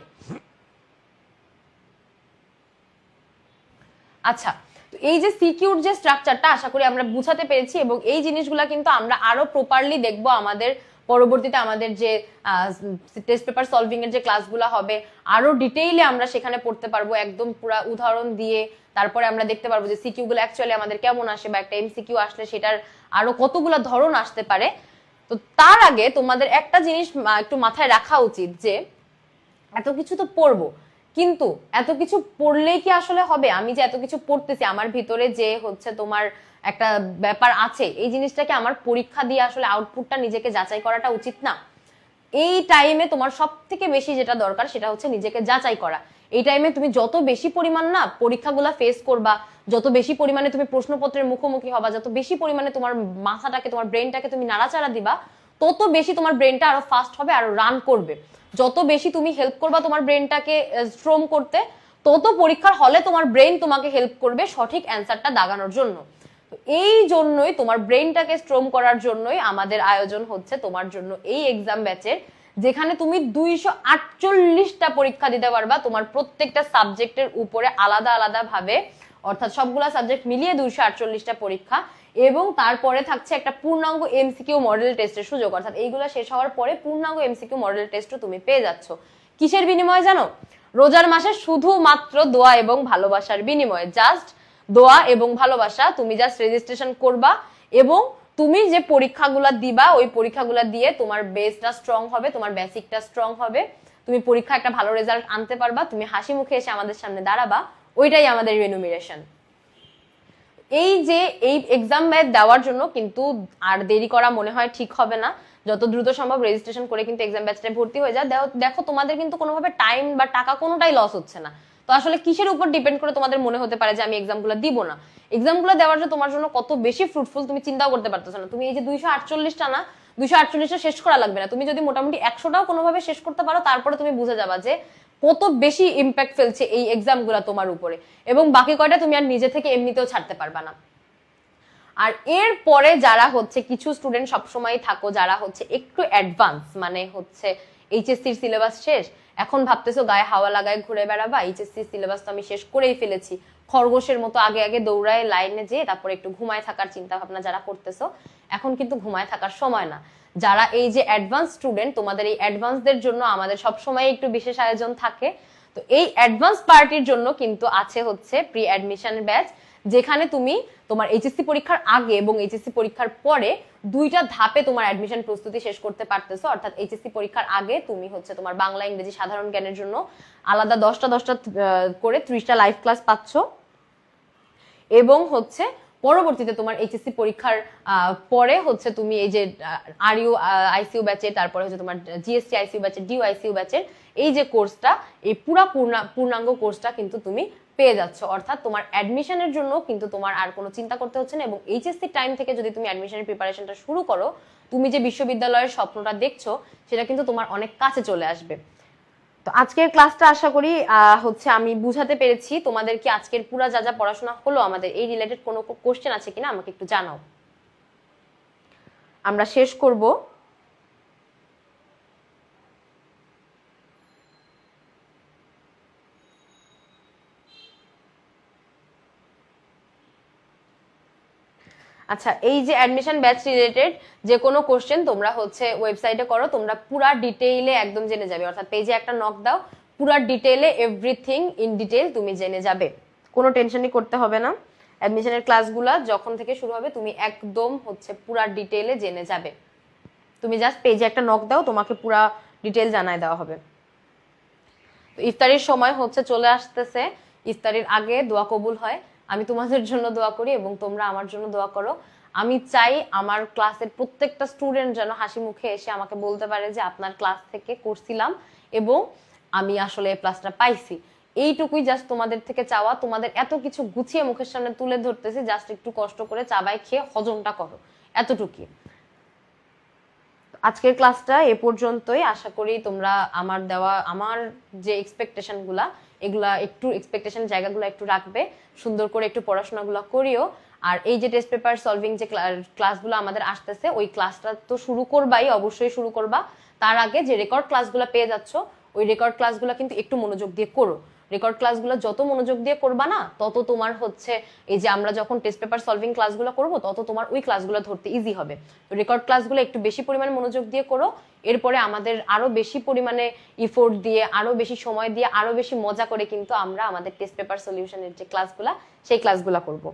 আচ্ছা, এই যে সিকিউর যে স্ট্রাকচারটা আশা করি আমরা বুঝাতে পেরেছি, এবং এই জিনিসগুলা কিন্তু আমরা আরো প্রপারলি দেখবো আমাদের পরবর্তীতে আমাদের যে টেস্ট পেপার সলভিং এর যে ক্লাসগুলো হবে, আরো ডিটেইলে আমরা সেখানে পড়তে পারবো একদম পুরা উদাহরণ দিয়ে। তারপরে আমরা দেখতে পারবো যে সিকিউ গুলো অ্যাকচুয়ালি আমাদের কেমন আসে, বা একটা এমসিকিউ আসলে সেটার আরো কতগুলো ধরন আসতে পারে। তো তার আগে তোমাদের একটা জিনিস একটু মাথায় রাখা উচিত যে এত কিছু তো পড়বো, কিন্তু এত কিছু পড়লেই কি আসলে হবে? আমি যে এত কিছু পড়তেছি আমার ভিতরে যে হচ্ছে তোমার একটা ব্যাপার আছে, এই জিনিসটাকে আমার পরীক্ষা দিয়ে আসলে আউটপুটটা নিজেকে যাচাই করাটা উচিত না? এই টাইমে তোমার সব থেকে বেশি যেটা দরকার সেটা হচ্ছে নিজেকে যাচাই করা। এই টাইমে তুমি যত বেশি পরিমাণ না পরীক্ষাগুলা ফেস করবা, যত বেশি পরিমাণে তুমি প্রশ্নপত্রের মুখোমুখি হবা, যত বেশি পরিমাণে তোমার মাথাটাকে তোমার ব্রেনটাকে তুমি নাড়াচাড়া দিবা, তত বেশি তোমার ব্রেনটা আরো ফাস্ট হবে, আরো রান করবে। যত বেশি তুমি হেল্প করবা তোমার ব্রেনটাকে স্ট্রং করতে, তত পরীক্ষার হলে তোমার ব্রেন তোমাকে হেল্প করবে সঠিক অ্যান্সারটা দাগানোর জন্য। এই জন্যই তোমার ব্রেনটাকে স্ট্রং করার জন্যই আমাদের আয়োজন হচ্ছে তোমার জন্য এই এক্সাম ব্যাচের, যেখানে তুমি 248টা পরীক্ষা দিতে পারবা তোমার প্রত্যেকটা সাবজেক্টের উপরে আলাদা আলাদা ভাবে, অর্থাৎ সবগুলা সাবজেক্ট মিলিয়ে 248টা পরীক্ষা, এবং তারপরে থাকছে একটা পূর্ণাঙ্গ এমসিকিউ মডেল টেস্টের সুযোগ। অর্থাৎ এইগুলা শেষ হওয়ার পরে পূর্ণাঙ্গ এমসিকিউ মডেল টেস্টও তুমি পেয়ে যাচ্ছ। কিসের বিনিময়ে জানো? রোজার মাসে শুধুমাত্র দোয়া এবং ভালোবাসার বিনিময়ে। জাস্ট দোয়া এবং ভালোবাসা, তুমি জাস্ট রেজিস্ট্রেশন করবা এবং তুমি যে পরীক্ষাগুলো দিবা ওই পরীক্ষাগুলো দিয়ে তোমার বেসটা স্ট্রং হবে, তোমার বেসিকটা স্ট্রং হবে, তুমি পরীক্ষা একটা ভালো রেজাল্ট আনতে পারবা, তুমি হাসি মুখে এসে আমাদের সামনে দাঁড়াবা, ওইটাই আমাদের রেনুমিরেশন। এই যে এই এক্সাম দেওয়ার জন্য কিন্তু আর দেরি করা মনে হয় ঠিক হবে না, যত দ্রুত সম্ভব রেজিস্ট্রেশন করে কিন্তু এক্সাম ব্যাচটায় ভর্তি হয়ে যায়। দেখো তোমাদের কিন্তু কোনোভাবে টাইম বা টাকা কোনোটাই লস হচ্ছে না। তো আসলে কিসের উপর ডিপেন্ড করে তোমাদের মনে হতে পারে যে আমি এক্সামগুলো দিব না? এক্সামগুলো দেওয়ার জন্য তোমার জন্য কত বেশি ফ্রুটফুল তুমি চিন্তাও করতে পারতেছো না। তুমি এই যে 248টা না, 248টা শেষ করা লাগবে না, তুমি যদি মোটামুটি 100টাও কোনোভাবে শেষ করতে পারো, তারপরে তুমি বুঝে যাবা যে কত বেশি ইম্প্যাক্ট ফেলছে এই এক্সামগুলো তোমার উপরে, এবং বাকি কয়টা তুমি আর নিজে থেকে এমনিতেও ছাড়তে পারবা না। আর এর পরে যারা হচ্ছে কিছু স্টুডেন্ট সবসময় থাকো যারা হচ্ছে একটু অ্যাডভান্স, মানে হচ্ছে এইচএসসির সিলেবাস শেষ, এখন ভাবতেছো গায়ে হাওয়া লাগায় ঘুরে বেড়াবা, এইচএসসির সিলেবাস তো আমি শেষ করেই ফেলেছি, খরগোশের মতো আগে আগে দৌড়ায় লাইনে যেয়ে তারপরে একটু ঘুমায় থাকার চিন্তা ভাবনা যারা করতেছো, এখন কিন্তু ঘুমায় থাকার সময় না। যারা এই যে অ্যাডভান্স স্টুডেন্ট, তোমাদের এই অ্যাডভান্সদের জন্য আমাদের সবসময় একটু বিশেষ আয়োজন থাকে। তো এই অ্যাডভান্স পার্টির জন্য কিন্তু আছে হচ্ছে প্রি অ্যাডমিশন ব্যাচ, যেখানে তুমি তোমার এইচএসসি পরীক্ষার আগে এবং এইচএসসি পরীক্ষার পরে দুইটা ধাপে তোমার অ্যাডমিশন প্রস্তুতি শেষ করতে পারতেছো। অর্থাৎ এইচএসসি পরীক্ষার আগে তুমি হচ্ছে তোমার বাংলা ইংরেজি সাধারণ জ্ঞানের জন্য আলাদা 10টা করে 30টা লাইভ ক্লাস পাচ্ছ, এবং হচ্ছে পরবর্তীতে তোমার এইচএসসি পরীক্ষার পরে হচ্ছে তুমি এই যে আরইউ আইসিইউ ব্যাচে, তারপরে হচ্ছে তোমার জিএসটি আইসিইউ ব্যাচের, ডিউ আইসিইউ ব্যাচের এই যে কোর্সটা, এই পূর্ণাঙ্গ কোর্সটা কিন্তু তুমি পেয়ে যাচ্ছ। অর্থাৎ তোমার অ্যাডমিশনের জন্য কিন্তু তোমার আর কোনো চিন্তা করতে হচ্ছে না, এবং এইচএসসি টাইম থেকে যদি তুমি অ্যাডমিশনের প্রিপারেশনটা শুরু করো, তুমি যে বিশ্ববিদ্যালয়ের স্বপ্নটা দেখছো সেটা কিন্তু তোমার অনেক কাছে চলে আসবে। তো আজকের ক্লাসটা আশা করি হচ্ছে আমি বুঝাতে পেরেছি তোমাদের। কি আজকের পুরা যা যা পড়াশোনা হলো আমাদের এই রিলেটেড কোনো কোশ্চেন আছে কিনা আমাকে একটু জানাও, আমরা শেষ করব। আচ্ছা, এই যে অ্যাডমিশন ব্যাচ রিলেটেড যে কোনো কোশ্চেন তোমরা হচ্ছে ওয়েবসাইটে করো, তোমরা পুরা ডিটেইলে একদম জেনে যাবে। অর্থাৎ পেজে একটা নক দাও, পুরা ডিটেইলে এভরিথিং ইন ডিটেইল তুমি জেনে যাবে, কোনো টেনশনই করতে হবে না। অ্যাডমিশনের ক্লাসগুলো যখন থেকে শুরু হবে তুমি একদম হচ্ছে পুরা ডিটেইলে জেনে যাবে। তুমি জাস্ট পেজে একটা নক দাও, তোমাকে পুরা ডিটেইল জানায় দেওয়া হবে। তো ইফতারির সময় হচ্ছে চলে আসতেছে, ইফতারির আগে দোয়া কবুল হয়। আমি তোমাদের জন্য দোয়া করি এবং তোমরা আমার জন্য দোয়া করো। আমি চাই আমার ক্লাসের প্রত্যেকটা স্টুডেন্ট যেন হাসি মুখে এসে আমাকে বলতে পারে যে আপনার ক্লাস থেকে করছিলাম এবং আমি আসলে এই ক্লাসটা পাইছি। এইটুকুই জাস্ট তোমাদের থেকে চাওয়া। তোমাদের এত কিছু গুছিয়ে মুখের সামনে তুলে ধরতেছি, জাস্ট একটু কষ্ট করে চাবাই খেয়ে হজমটা করো, এতটুকুই। আজকের ক্লাসটা এ পর্যন্তই। আশা করি তোমরা আমার যে এক্সপেকটেশনগুলা, এগুলা একটু এক্সপেকটেশন জায়গাগুলো একটু রাখবে, সুন্দর করে একটু পড়াশোনাগুলো করিও। আর এই যে টেস্ট পেপার সলভিং যে ক্লাসগুলো আমাদের আসতেছে, ওই ক্লাসটা তো শুরু করবাই, অবশ্যই শুরু করবা। তার আগে যে রেকর্ড ক্লাসগুলো পেয়ে যাচ্ছ, ওই রেকর্ড ক্লাসগুলো কিন্তু একটু মনোযোগ দিয়ে করো। রেকর্ড ক্লাসগুলো যত মনোযোগ দিয়ে করবা না, তত তোমার হচ্ছে এই যে আমরা যখন টেস্ট পেপার সলভিং ক্লাসগুলো করব, তত তোমার ওই ক্লাসগুলো ধরতে ইজি হবে। তো রেকর্ড ক্লাসগুলো একটু বেশি পরিমাণে মনোযোগ দিয়ে করো। এরপরে আমাদের আরো বেশি পরিমাণে ইফোর্ট দিয়ে, আরো বেশি সময় দিয়ে, আরো বেশি মজা করে কিন্তু আমরা আমাদের টেস্ট পেপার সলিউশনের যে ক্লাসগুলো, সেই ক্লাসগুলো করব।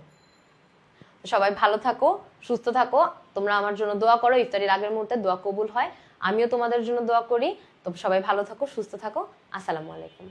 সবাই ভালো থাকো, সুস্থ থাকো। তোমরা আমার জন্য দোয়া করো, ইফতারির আগের মুহূর্তে দোয়া কবুল হয়। আমিও তোমাদের জন্য দোয়া করি। তো সবাই ভালো থাকো, সুস্থ থাকো। আসসালামু আলাইকুম।